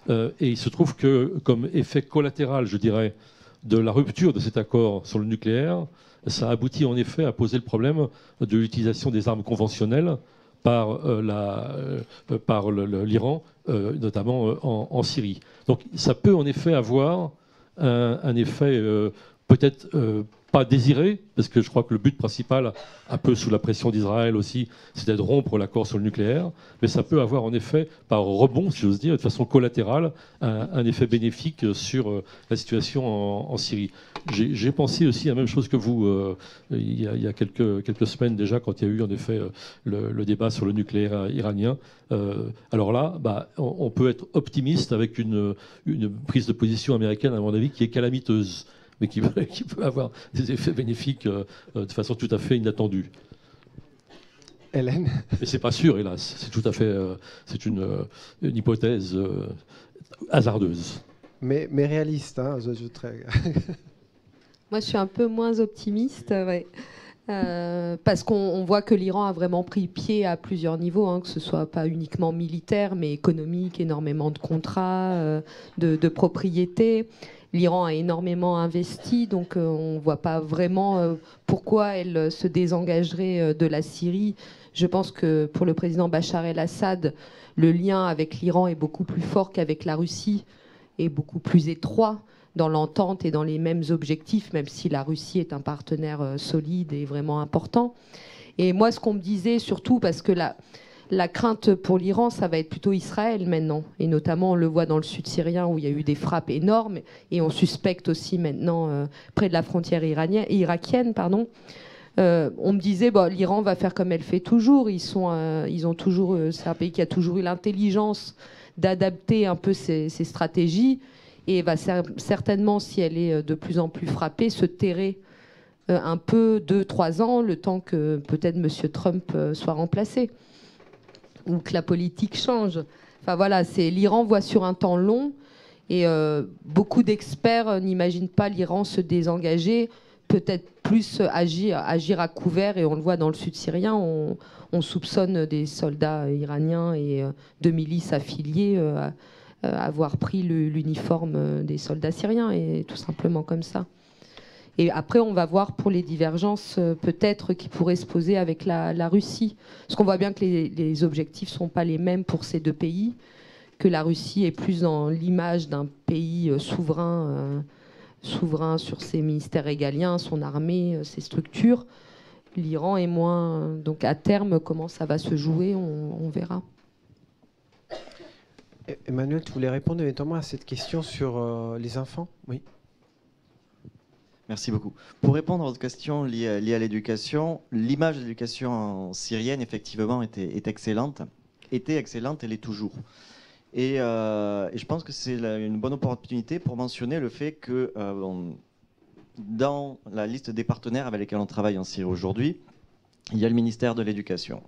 Et il se trouve que, comme effet collatéral, je dirais, de la rupture de cet accord sur le nucléaire, ça aboutit en effet à poser le problème de l'utilisation des armes conventionnelles par l'Iran, notamment en Syrie. Donc ça peut en effet avoir un effet peut-être pas désiré, parce que je crois que le but principal, un peu sous la pression d'Israël aussi, c'était de rompre l'accord sur le nucléaire, mais ça peut avoir en effet, par rebond, si j'ose dire, de façon collatérale, un effet bénéfique sur la situation en Syrie. J'ai pensé aussi la même chose que vous il y a quelques semaines déjà, quand il y a eu en effet le débat sur le nucléaire iranien. Alors là, on peut être optimiste avec une prise de position américaine, à mon avis, qui est calamiteuse, mais qui peut avoir des effets bénéfiques de façon tout à fait inattendue. Hélène? Mais c'est pas sûr, hélas. C'est tout à fait, c'est une hypothèse hasardeuse. Mais réaliste, hein, j'ajouterais. Moi, je suis un peu moins optimiste, ouais. Parce qu'on voit que l'Iran a vraiment pris pied à plusieurs niveaux, hein, que ce soit pas uniquement militaire, mais économique, énormément de contrats, de propriétés. L'Iran a énormément investi, donc on ne voit pas vraiment pourquoi elle se désengagerait de la Syrie. Je pense que pour le président Bachar el-Assad, le lien avec l'Iran est beaucoup plus fort qu'avec la Russie et beaucoup plus étroit dans l'entente et dans les mêmes objectifs, même si la Russie est un partenaire solide et vraiment important. Et moi, ce qu'on me disait, surtout parce que la crainte pour l'Iran, ça va être plutôt Israël maintenant. Et notamment, on le voit dans le sud syrien où il y a eu des frappes énormes. Et on suspecte aussi maintenant, près de la frontière irakienne, on me disait, l'Iran va faire comme elle fait toujours. C'est un pays qui a toujours eu l'intelligence d'adapter un peu ses stratégies. Et va certainement, si elle est de plus en plus frappée, se terrer un peu 2-3 ans, le temps que peut-être M. Trump soit remplacé, ou que la politique change. Enfin voilà, l'Iran voit sur un temps long, et beaucoup d'experts n'imaginent pas l'Iran se désengager, peut-être plus agir à couvert, et on le voit dans le sud syrien, on soupçonne des soldats iraniens et de milices affiliées avoir pris l'uniforme des soldats syriens, et tout simplement comme ça. Et après, on va voir pour les divergences peut-être qui pourraient se poser avec la Russie. Parce qu'on voit bien que les objectifs ne sont pas les mêmes pour ces deux pays, que la Russie est plus dans l'image d'un pays souverain sur ses ministères régaliens, son armée, ses structures. L'Iran est moins... Donc à terme, comment ça va se jouer, on verra. Emmanuel, tu voulais répondre éventuellement à cette question sur les enfants? Oui. Merci beaucoup. Pour répondre à votre question liée à l'éducation, l'image de l'éducation syrienne, effectivement, est excellente. Était excellente, elle est toujours. Et je pense que c'est une bonne opportunité pour mentionner le fait que dans la liste des partenaires avec lesquels on travaille en Syrie aujourd'hui, il y a le ministère de l'Éducation,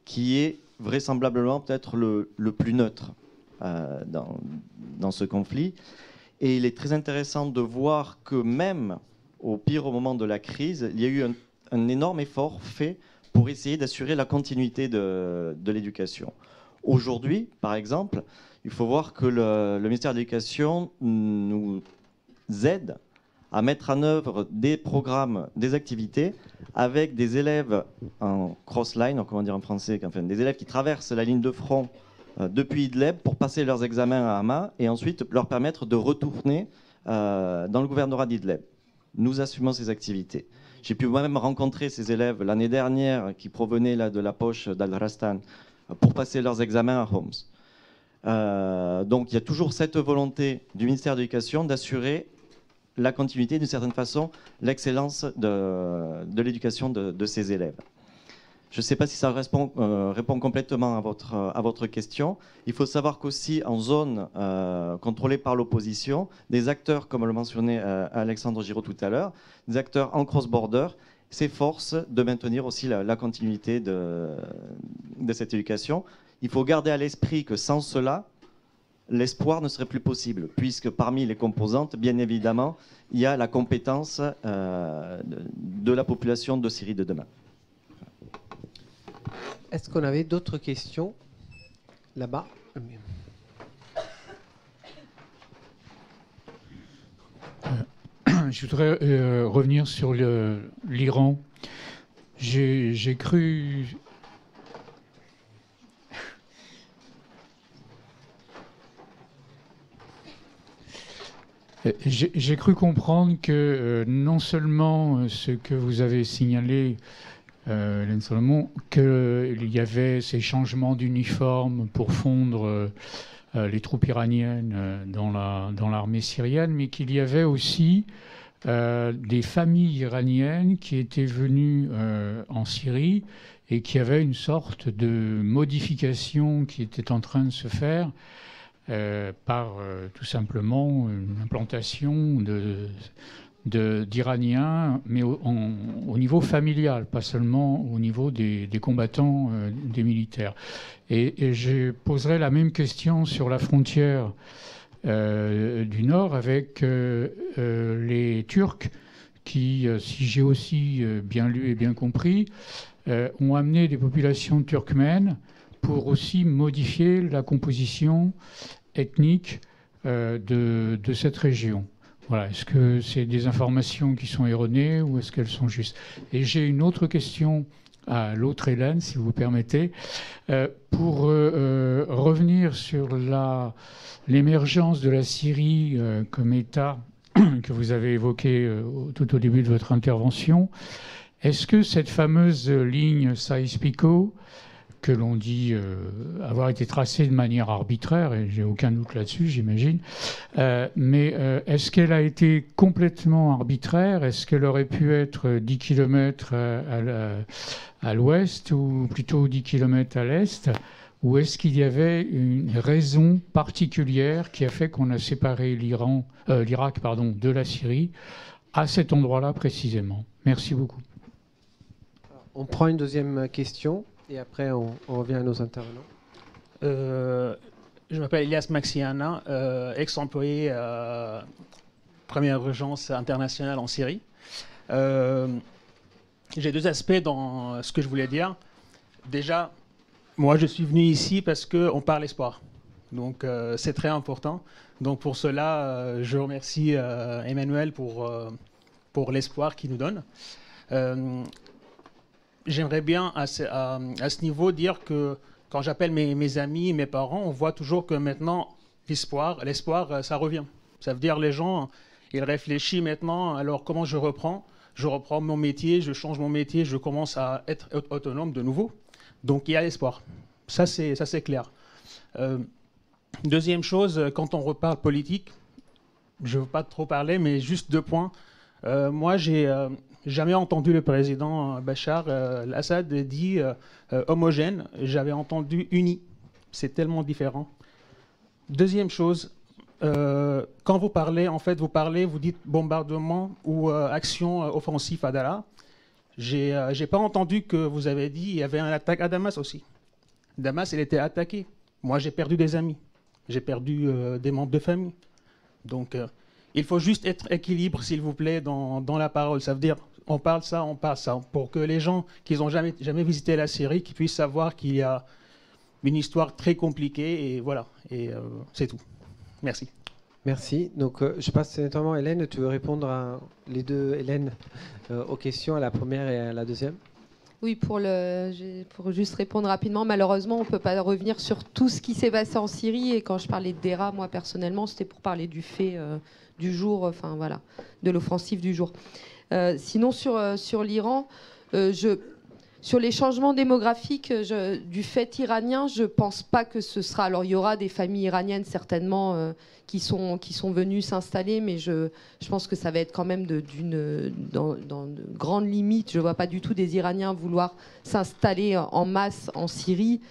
qui est vraisemblablement peut-être le plus neutre dans ce conflit. Et il est très intéressant de voir que même au pire moment de la crise, il y a eu un énorme effort fait pour essayer d'assurer la continuité de l'éducation. Aujourd'hui, par exemple, il faut voir que le ministère de l'Éducation nous aide à mettre en œuvre des programmes, des activités avec des élèves en cross-line, comment dire en français, enfin, des élèves qui traversent la ligne de front depuis Idlib pour passer leurs examens à Hama et ensuite leur permettre de retourner dans le gouvernorat d'Idlib. Nous assumons ces activités. J'ai pu moi-même rencontrer ces élèves l'année dernière qui provenaient là, de la poche d'Al-Rastan pour passer leurs examens à Homs. Donc il y a toujours cette volonté du ministère de l'Éducation d'assurer la continuité, d'une certaine façon, l'excellence de l'éducation de ces élèves. Je ne sais pas si ça répond complètement à votre question. Il faut savoir qu'aussi en zone contrôlée par l'opposition, des acteurs, comme le mentionnait Alexandre Giraud tout à l'heure, des acteurs en cross-border s'efforcent de maintenir aussi la continuité de cette éducation. Il faut garder à l'esprit que sans cela, l'espoir ne serait plus possible, puisque parmi les composantes, bien évidemment, il y a la compétence de la population de Syrie de demain. Est-ce qu'on avait d'autres questions là-bas? Je voudrais revenir sur l'Iran. J'ai cru... J'ai cru comprendre que non seulement ce que vous avez signalé, Hélène Solomon, qu'il y avait ces changements d'uniforme pour fondre les troupes iraniennes dans l'armée syrienne, mais qu'il y avait aussi des familles iraniennes qui étaient venues en Syrie et qui avaient une sorte de modification qui était en train de se faire par tout simplement une implantation d'Iraniens, mais au niveau familial, pas seulement au niveau des combattants, des militaires. Et je poserai la même question sur la frontière du Nord avec les Turcs qui, si j'ai aussi bien lu et bien compris, ont amené des populations turkmènes pour aussi modifier la composition ethnique de cette région. Voilà. Est-ce que c'est des informations qui sont erronées ou est-ce qu'elles sont justes? Et j'ai une autre question à l'autre Hélène, si vous permettez, pour revenir sur l'émergence de la Syrie comme État que vous avez évoqué tout au début de votre intervention. Est-ce que cette fameuse ligne Sykes-Picot, que l'on dit avoir été tracée de manière arbitraire, et j'ai aucun doute là-dessus, j'imagine, mais est-ce qu'elle a été complètement arbitraire? Est-ce qu'elle aurait pu être 10 km à l'ouest ou plutôt 10 km à l'est? Ou est-ce qu'il y avait une raison particulière qui a fait qu'on a séparé l'Irak de la Syrie à cet endroit-là précisément? Merci beaucoup. On prend une deuxième question. Et après, on revient à nos intervenants. Je m'appelle Elias Maxiana, ex-employé Première Urgence internationale en Syrie. J'ai deux aspects dans ce que je voulais dire. Déjà, moi, je suis venu ici parce qu'on parle espoir. Donc, c'est très important. Donc, pour cela, je remercie Emmanuel pour l'espoir qu'il nous donne. J'aimerais bien, à ce niveau, dire que quand j'appelle mes amis, mes parents, on voit toujours que maintenant, l'espoir, ça revient. Ça veut dire les gens, ils réfléchissent maintenant, alors comment je reprends mon métier, je change mon métier, je commence à être autonome de nouveau. Donc il y a l'espoir. Ça, c'est clair. Deuxième chose, quand on reparle politique, je ne veux pas trop parler, mais juste 2 points. Moi, j'ai jamais entendu le président Bachar al-Assad dire homogène. J'avais entendu uni. C'est tellement différent. Deuxième chose, quand vous parlez, vous dites bombardement ou action offensive à Daraa. J'ai pas entendu que vous avez dit il y avait une attaque à Damas aussi. Damas, il était attaqué. Moi, j'ai perdu des amis. J'ai perdu des membres de famille. Donc, il faut juste être équilibre, s'il vous plaît, dans la parole. Ça veut dire, on parle ça, pour que les gens qui n'ont jamais visité la Syrie, qui puissent savoir qu'il y a une histoire très compliquée, et voilà. Et c'est tout. Merci. Merci. Donc, je passe notamment Hélène. Tu veux répondre à les deux, Hélène, aux questions, à la première et à la deuxième? Oui, pour juste répondre rapidement, malheureusement, on ne peut pas revenir sur tout ce qui s'est passé en Syrie. Et quand je parlais de Daraa, moi, personnellement, c'était pour parler du fait du jour, enfin voilà, de l'offensive du jour. Sinon, sur l'Iran, sur les changements démographiques du fait iranien, je ne pense pas que ce sera... Alors, il y aura des familles iraniennes, certainement, qui sont venues s'installer, mais je pense que ça va être quand même dans de grandes limites. Je ne vois pas du tout des Iraniens vouloir s'installer en masse en Syrie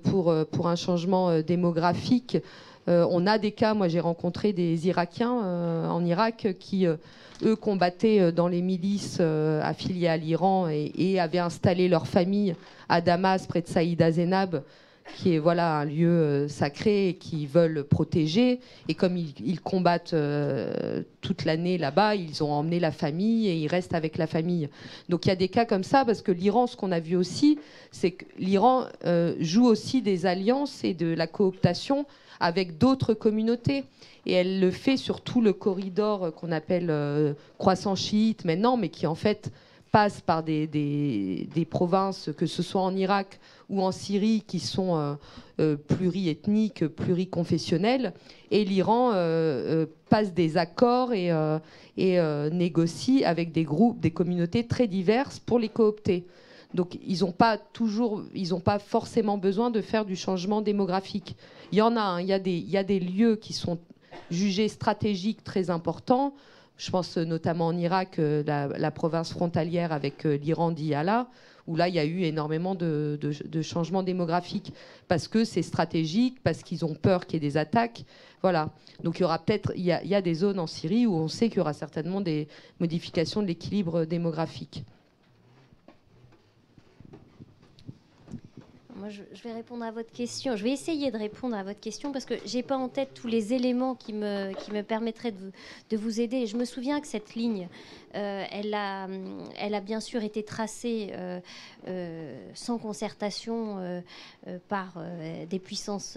pour un changement démographique. On a des cas, moi j'ai rencontré des Irakiens en Irak qui... eux combattaient dans les milices affiliées à l'Iran et avaient installé leur famille à Damas, près de Saïda Zenab, qui est voilà, un lieu sacré et qu'ils veulent protéger. Et comme ils combattent toute l'année là-bas, ils ont emmené la famille et ils restent avec la famille. Donc il y a des cas comme ça, parce que l'Iran, ce qu'on a vu aussi, c'est que l'Iran joue aussi des alliances et de la cooptation avec d'autres communautés. Et elle le fait sur tout le corridor qu'on appelle croissant chiite maintenant, mais qui en fait passe par des provinces, que ce soit en Irak ou en Syrie, qui sont pluriethniques, pluriconfessionnelles. Et l'Iran passe des accords et négocie avec des groupes, des communautés très diverses pour les coopter. Donc ils n'ont pas forcément besoin de faire du changement démographique. Il y en a, hein, il y a des lieux qui sont jugés stratégiques très importants. Je pense notamment en Irak, la province frontalière avec l'Iran d'Iyala, où là il y a eu énormément de changements démographiques parce que c'est stratégique, parce qu'ils ont peur qu'il y ait des attaques. Voilà. Donc il y aura peut-être, il y a des zones en Syrie où on sait qu'il y aura certainement des modifications de l'équilibre démographique. Moi, je vais répondre à votre question. Je vais essayer de répondre à votre question parce que je n'ai pas en tête tous les éléments qui me permettraient de vous aider. Je me souviens que cette ligne, elle a bien sûr été tracée sans concertation par des puissances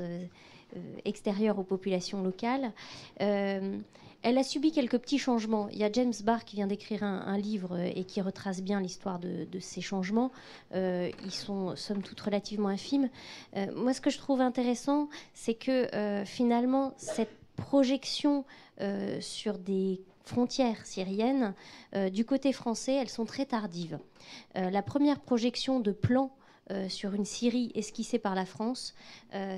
extérieures aux populations locales. Elle a subi quelques petits changements. Il y a James Barr qui vient d'écrire un livre et qui retrace bien l'histoire de ces changements. Ils sont, somme toute, relativement infimes. Moi, ce que je trouve intéressant, c'est que finalement, cette projection sur des frontières syriennes, du côté français, elles sont très tardives. La première projection de plan sur une Syrie esquissée par la France,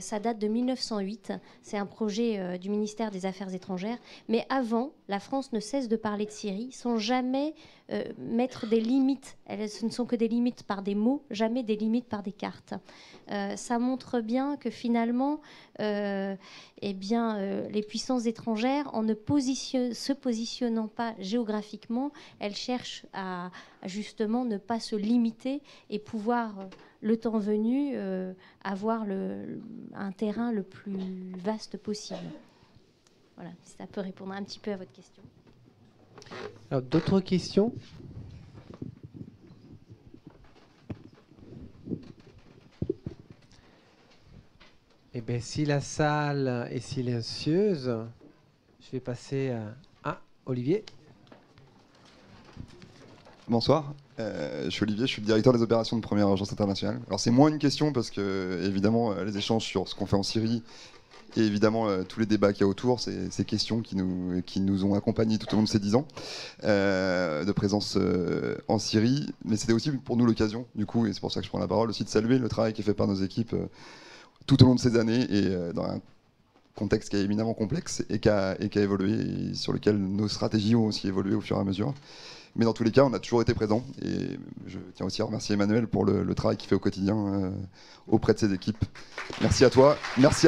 ça date de 1908. C'est un projet du ministère des Affaires étrangères. Mais avant, la France ne cesse de parler de Syrie sans jamais mettre des limites. Ce ne sont que des limites par des mots, jamais des limites par des cartes. Ça montre bien que finalement, les puissances étrangères, en ne se positionnant pas géographiquement, elles cherchent à justement ne pas se limiter et pouvoir, le temps venu, avoir un terrain le plus vaste possible. Voilà, si ça peut répondre un petit peu à votre question. Alors, d'autres questions ? Eh bien, si la salle est silencieuse, je vais passer à Olivier. Bonsoir, je suis Olivier, je suis le directeur des opérations de Première Urgence Internationale. Alors c'est moins une question parce que évidemment les échanges sur ce qu'on fait en Syrie et évidemment tous les débats qu'il y a autour, c'est ces questions qui nous ont accompagnés tout au long de ces 10 ans de présence en Syrie. Mais c'était aussi pour nous l'occasion du coup, et c'est pour ça que je prends la parole, aussi de saluer le travail qui est fait par nos équipes tout au long de ces années et dans un contexte qui est éminemment complexe et qui a évolué et sur lequel nos stratégies ont aussi évolué au fur et à mesure. Mais dans tous les cas, on a toujours été présents. Et je tiens aussi à remercier Emmanuel pour le travail qu'il fait au quotidien auprès de ses équipes. Merci à toi. Merci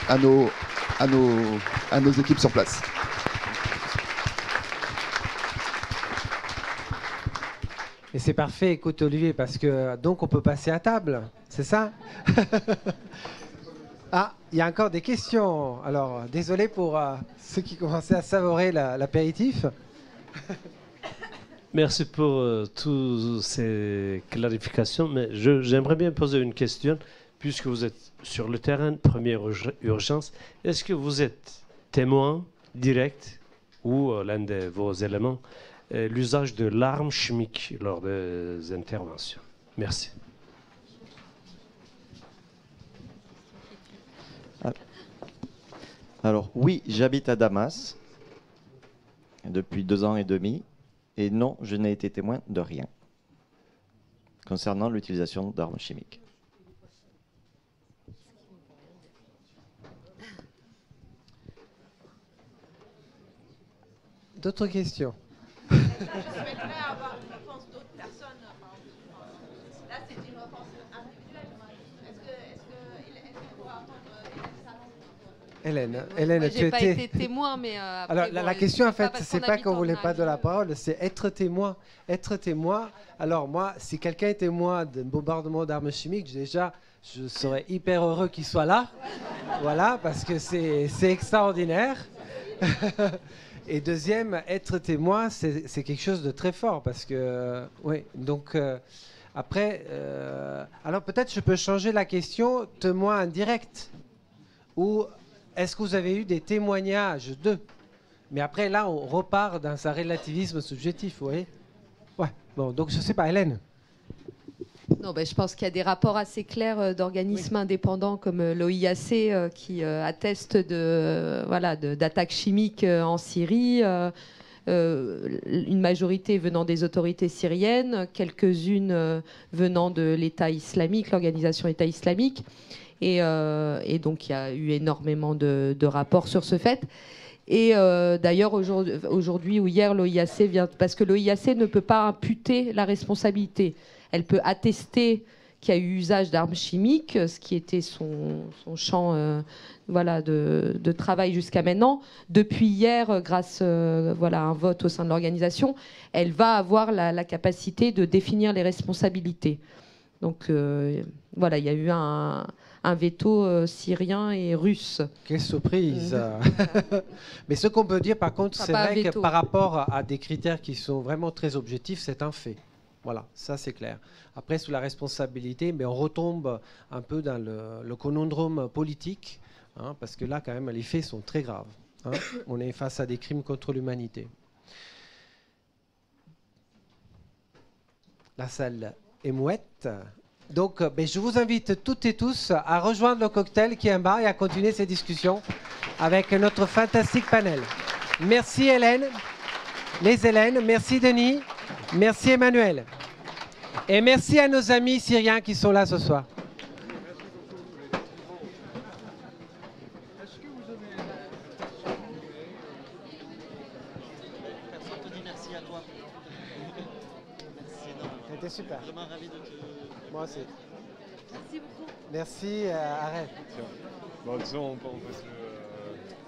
à nos équipes sur place. Et c'est parfait, écoute Olivier, parce que donc on peut passer à table, c'est ça? Ah, il y a encore des questions. Alors, désolé pour ceux qui commençaient à savourer l'apéritif. Merci pour toutes ces clarifications, mais j'aimerais bien poser une question, puisque vous êtes sur le terrain de première urgence. Est-ce que vous êtes témoin direct ou l'un de vos éléments, l'usage de l'arme chimique lors des interventions? Merci. Alors oui, j'habite à Damas depuis 2 ans et demi. Et non, je n'ai été témoin de rien concernant l'utilisation d'armes chimiques. D'autres questions? Je souhaiterais avoir une réponse d'autres personnes. Là, c'est une réponse individuelle. Est-ce qu'on pourra entendre Hélène Salon? Hélène, tu n'as pas été témoin, mais alors la question en fait, c'est pas qu'on voulait pas de la parole, c'est être témoin. Être témoin. Alors moi, si quelqu'un est témoin d'un bombardement d'armes chimiques, déjà, je serais hyper heureux qu'il soit là. Voilà, parce que c'est extraordinaire. Et deuxième, être témoin, c'est quelque chose de très fort parce que, oui, donc après, alors peut-être je peux changer la question, témoin indirect, ou est-ce que vous avez eu des témoignages d'eux? Mais après, là, on repart dans un relativisme subjectif, vous voyez? Ouais, bon, donc je sais pas, Hélène. Non, je pense qu'il y a des rapports assez clairs d'organismes indépendants comme l'OIAC qui attestent d'attaques chimiques en Syrie, une majorité venant des autorités syriennes, quelques-unes venant de l'État islamique, l'organisation État islamique. Et donc il y a eu énormément de rapports sur ce fait. Et d'ailleurs, aujourd'hui ou hier, l'OIAC vient, parce que l'OIAC ne peut pas imputer la responsabilité. Elle peut attester qu'il y a eu usage d'armes chimiques, ce qui était son champ de travail jusqu'à maintenant. Depuis hier, grâce à un vote au sein de l'organisation, elle va avoir la capacité de définir les responsabilités. Donc il y a eu un veto syrien et russe. Quelle surprise. Mais ce qu'on peut dire par contre, c'est vrai que par rapport à des critères qui sont vraiment très objectifs, c'est un fait. Voilà, ça c'est clair. Après, sous la responsabilité, mais on retombe un peu dans le conondrum politique, hein, parce que là, quand même, les faits sont très graves. Hein. On est face à des crimes contre l'humanité. La salle est mouette. Donc, je vous invite toutes et tous à rejoindre le cocktail qui est en bas et à continuer ces discussions avec notre fantastique panel. Merci Hélène, les Hélènes, merci Denis, merci Emmanuel. Et merci à nos amis syriens qui sont là ce soir. C'était super. Vraiment ravi de te... Moi aussi. Merci beaucoup. Merci, arrête. Bon, disons, on peut se...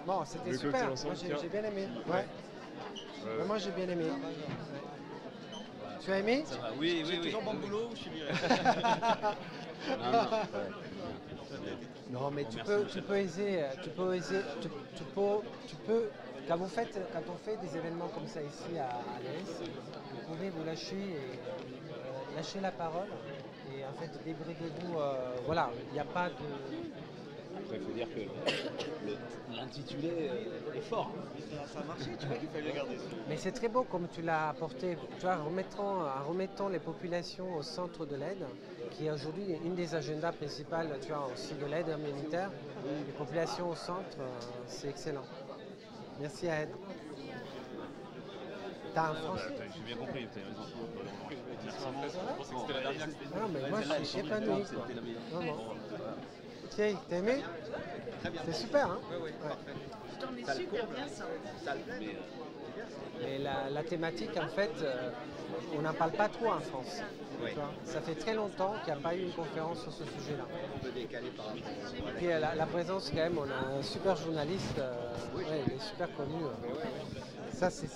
Bon, c'était super. Moi, j'ai bien aimé. Ouais. Moi, j'ai bien aimé. Ouais. Tu as aimé? Ça va. Oui. Toujours bon boulot ou je suis viré? Non, mais tu peux aiser. Quand on fait des événements comme ça ici à l'ERIS, vous pouvez vous lâcher la parole et en fait débridez-vous. Voilà, il n'y a pas de. Après, il faut dire que l'intitulé est fort. Ça a marché, tu vois, il fallait garder ça. Mais c'est très beau comme tu l'as apporté, tu vois, en remettant les populations au centre de l'aide, qui est aujourd'hui une des agendas principales, tu vois, aussi de l'aide humanitaire. Les populations au centre, c'est excellent. Merci à Ed. T'as un français? J'ai bien compris, t'as raison. Non, mais moi je suis épanoui. Non. Thierry, t'as aimé? C'est super, hein? Oui, parfait. Je t'en ai super bien ça. Mais la thématique, en fait, on n'en parle pas trop en France. Oui. Tu vois, ça fait très longtemps qu'il n'y a pas eu une conférence sur ce sujet-là. On peut décaler par rapport. Et puis la présence, quand même, on a un super journaliste, il est super connu. Ça, c'est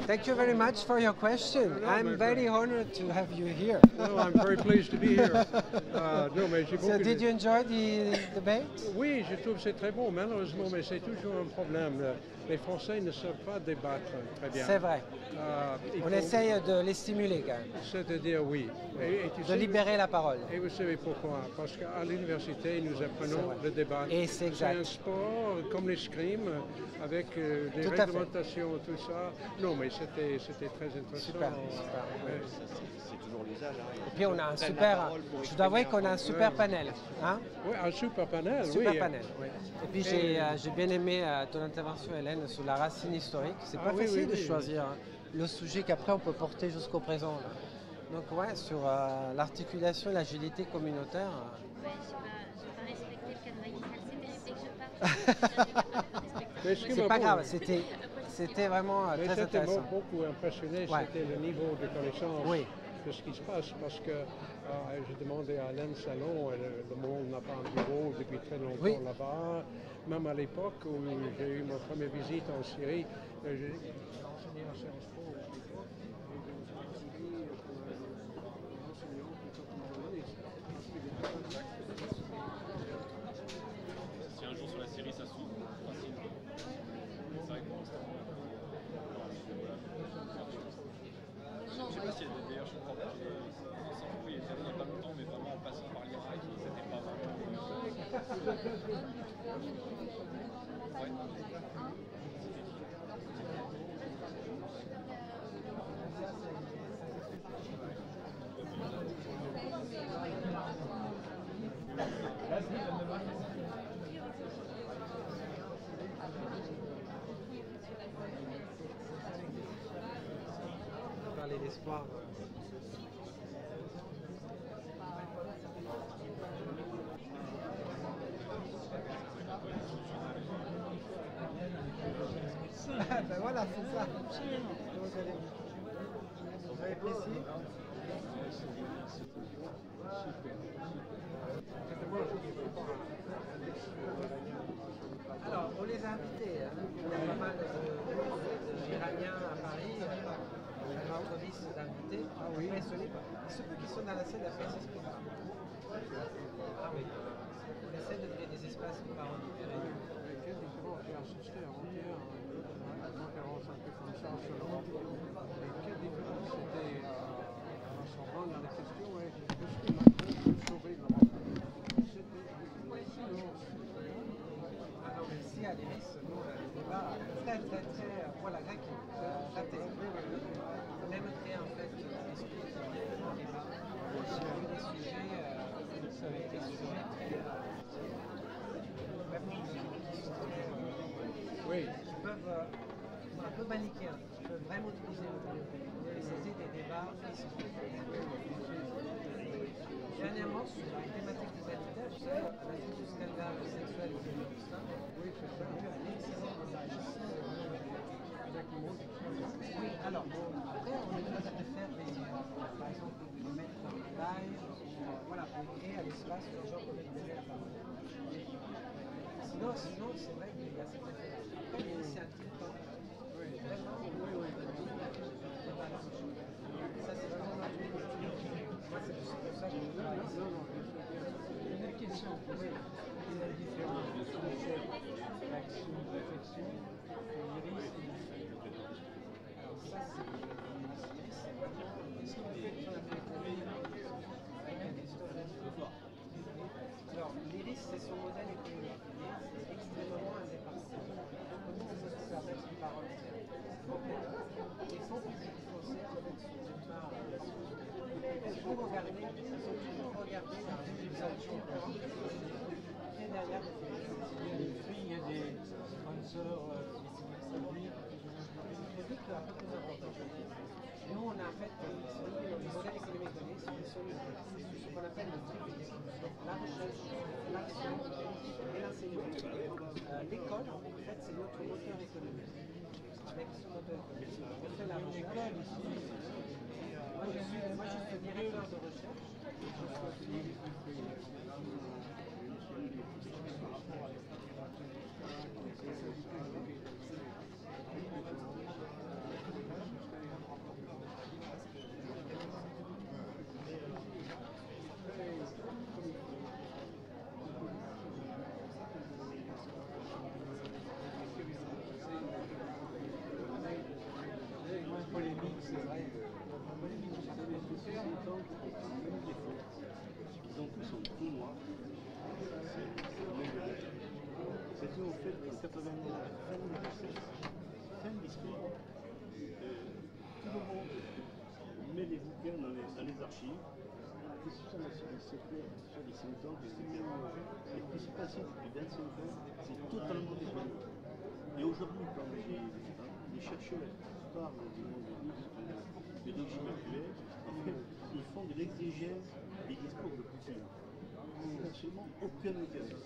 Thank you very much for your question. I'm very honored to have you here. Well, I'm very pleased to be here. So did you enjoy the debate? Oui, je trouve que c'est très bon, malheureusement, mais c'est toujours un problème. Les Français ne savent pas débattre très bien. C'est vrai. On essaye de les stimuler quand même. C'est-à-dire, oui. De libérer la parole. Et vous savez pourquoi? Parce qu'à l'université, nous apprenons le débat. Et c'est exact. C'est un sport comme l'escrime, avec des réglementations, tout ça. Non, mais c'était très intéressant. Super. C'est toujours l'usage. Et puis on a un super, je dois avouer qu'on a un super panel. Hein? Oui, un super panel. Super panel, oui. Et puis j'ai bien aimé ton intervention, Hélène, sur la racine historique. C'est pas facile de choisir le sujet qu'après on peut porter jusqu'au présent. Là. Donc ouais, sur l'articulation et l'agilité communautaire. Ouais, je vais pas respecter le cadre initial. C'était que je C'est pas grave, c'était vraiment très intéressant. Ce qui m'a beaucoup impressionné, c'était le niveau de connaissance de ce qui se passe, parce que j'ai demandé à Alain Salon, le monde n'a pas un bureau depuis très longtemps là-bas, même à l'époque où j'ai eu ma première visite en Syrie, j'ai enseigné à Sciences Po à l'époque, Si un jour sur la série ça s'ouvre, facile. C'est vrai que pour l'instant, je sais pas s'il y a d'ailleurs, je crois pas qu'il y a pas longtemps, mais vraiment en passant par l'Irak, c'était pas vraiment. Parler d'espoir. Ben voilà, c'est ça. Vous avez apprécié? Alors, on les a invités. Hein. Il y a pas mal d'Iraniens à Paris. Notre liste d'invités. Ah oui. Ceux qui sont dans la salle d'après s'expriment pas. Ah oui. On essaie de créer des espaces de parole différents. Quelle différence j'ai assisté avant-hier à une conférence un peu comme ça sur l'Europe. Et quelle différence c'était en s'en rendre dans la question est-ce que Macron peut sauver l'Europe? C'était alors ici à l'IRIS, nous on a des débats très poil à grec, on aime créer en fait l'esprit de débat sur des sujets qui peuvent un peu manichéens, qui peuvent vraiment utiliser et c'était des débats dernièrement sur la thématique des identitaires, vous savez, à la suite du scandale sexuel au Kyrgyzstan, c'est un excellent message. Oui, alors, après, on est capable de faire des, par exemple, de mettre en live, voilà, pour créer un espace où les gens peuvent exprimer la parole. Sinon, c'est vrai qu'il y a cette référence. Après, il y a l'initiative, vraiment, ça c'est vraiment la moi, c'est pour ça que je travaille ici. Une question, quelle est la différence entre l'action de réflexion et l'iris? Alors ça, c'est ce qu'on fait sur la pédagogie avec un historien. Alors, l'iris, c'est son modèle économique. C'est extrêmement indépendant. Comment on peut se permettre une parole? Les fonds publics français, en fait, sont une part. Si vous regardez, ils sont toujours regardés dans l'utilisation très derrière les filles, il y a des sponsors, des produits qui sont un peu plus importants. Nous, on a en fait, le modèle économique donné, c'est ce qu'on appelle le triple, la recherche, l'action et l'enseignement. L'école, en fait, c'est notre moteur économique. Avec ce moteur économique, on fait la recherche ici. Moi, je suis directeur de recherche. Donc, ils sont tout noirs. C'est tout au fait que 80 000 fin de l'histoire. Tout le monde met les bouquins dans les archives. Et sur les 5 ans, et ce qui s'est passé depuis 25 ans, c'est totalement déjoué. Et aujourd'hui, quand les chercheurs parlent du monde de régime actuel, en fait, ils font de l'exégèse des discours de Poutine. C'est absolument aucun intérêt.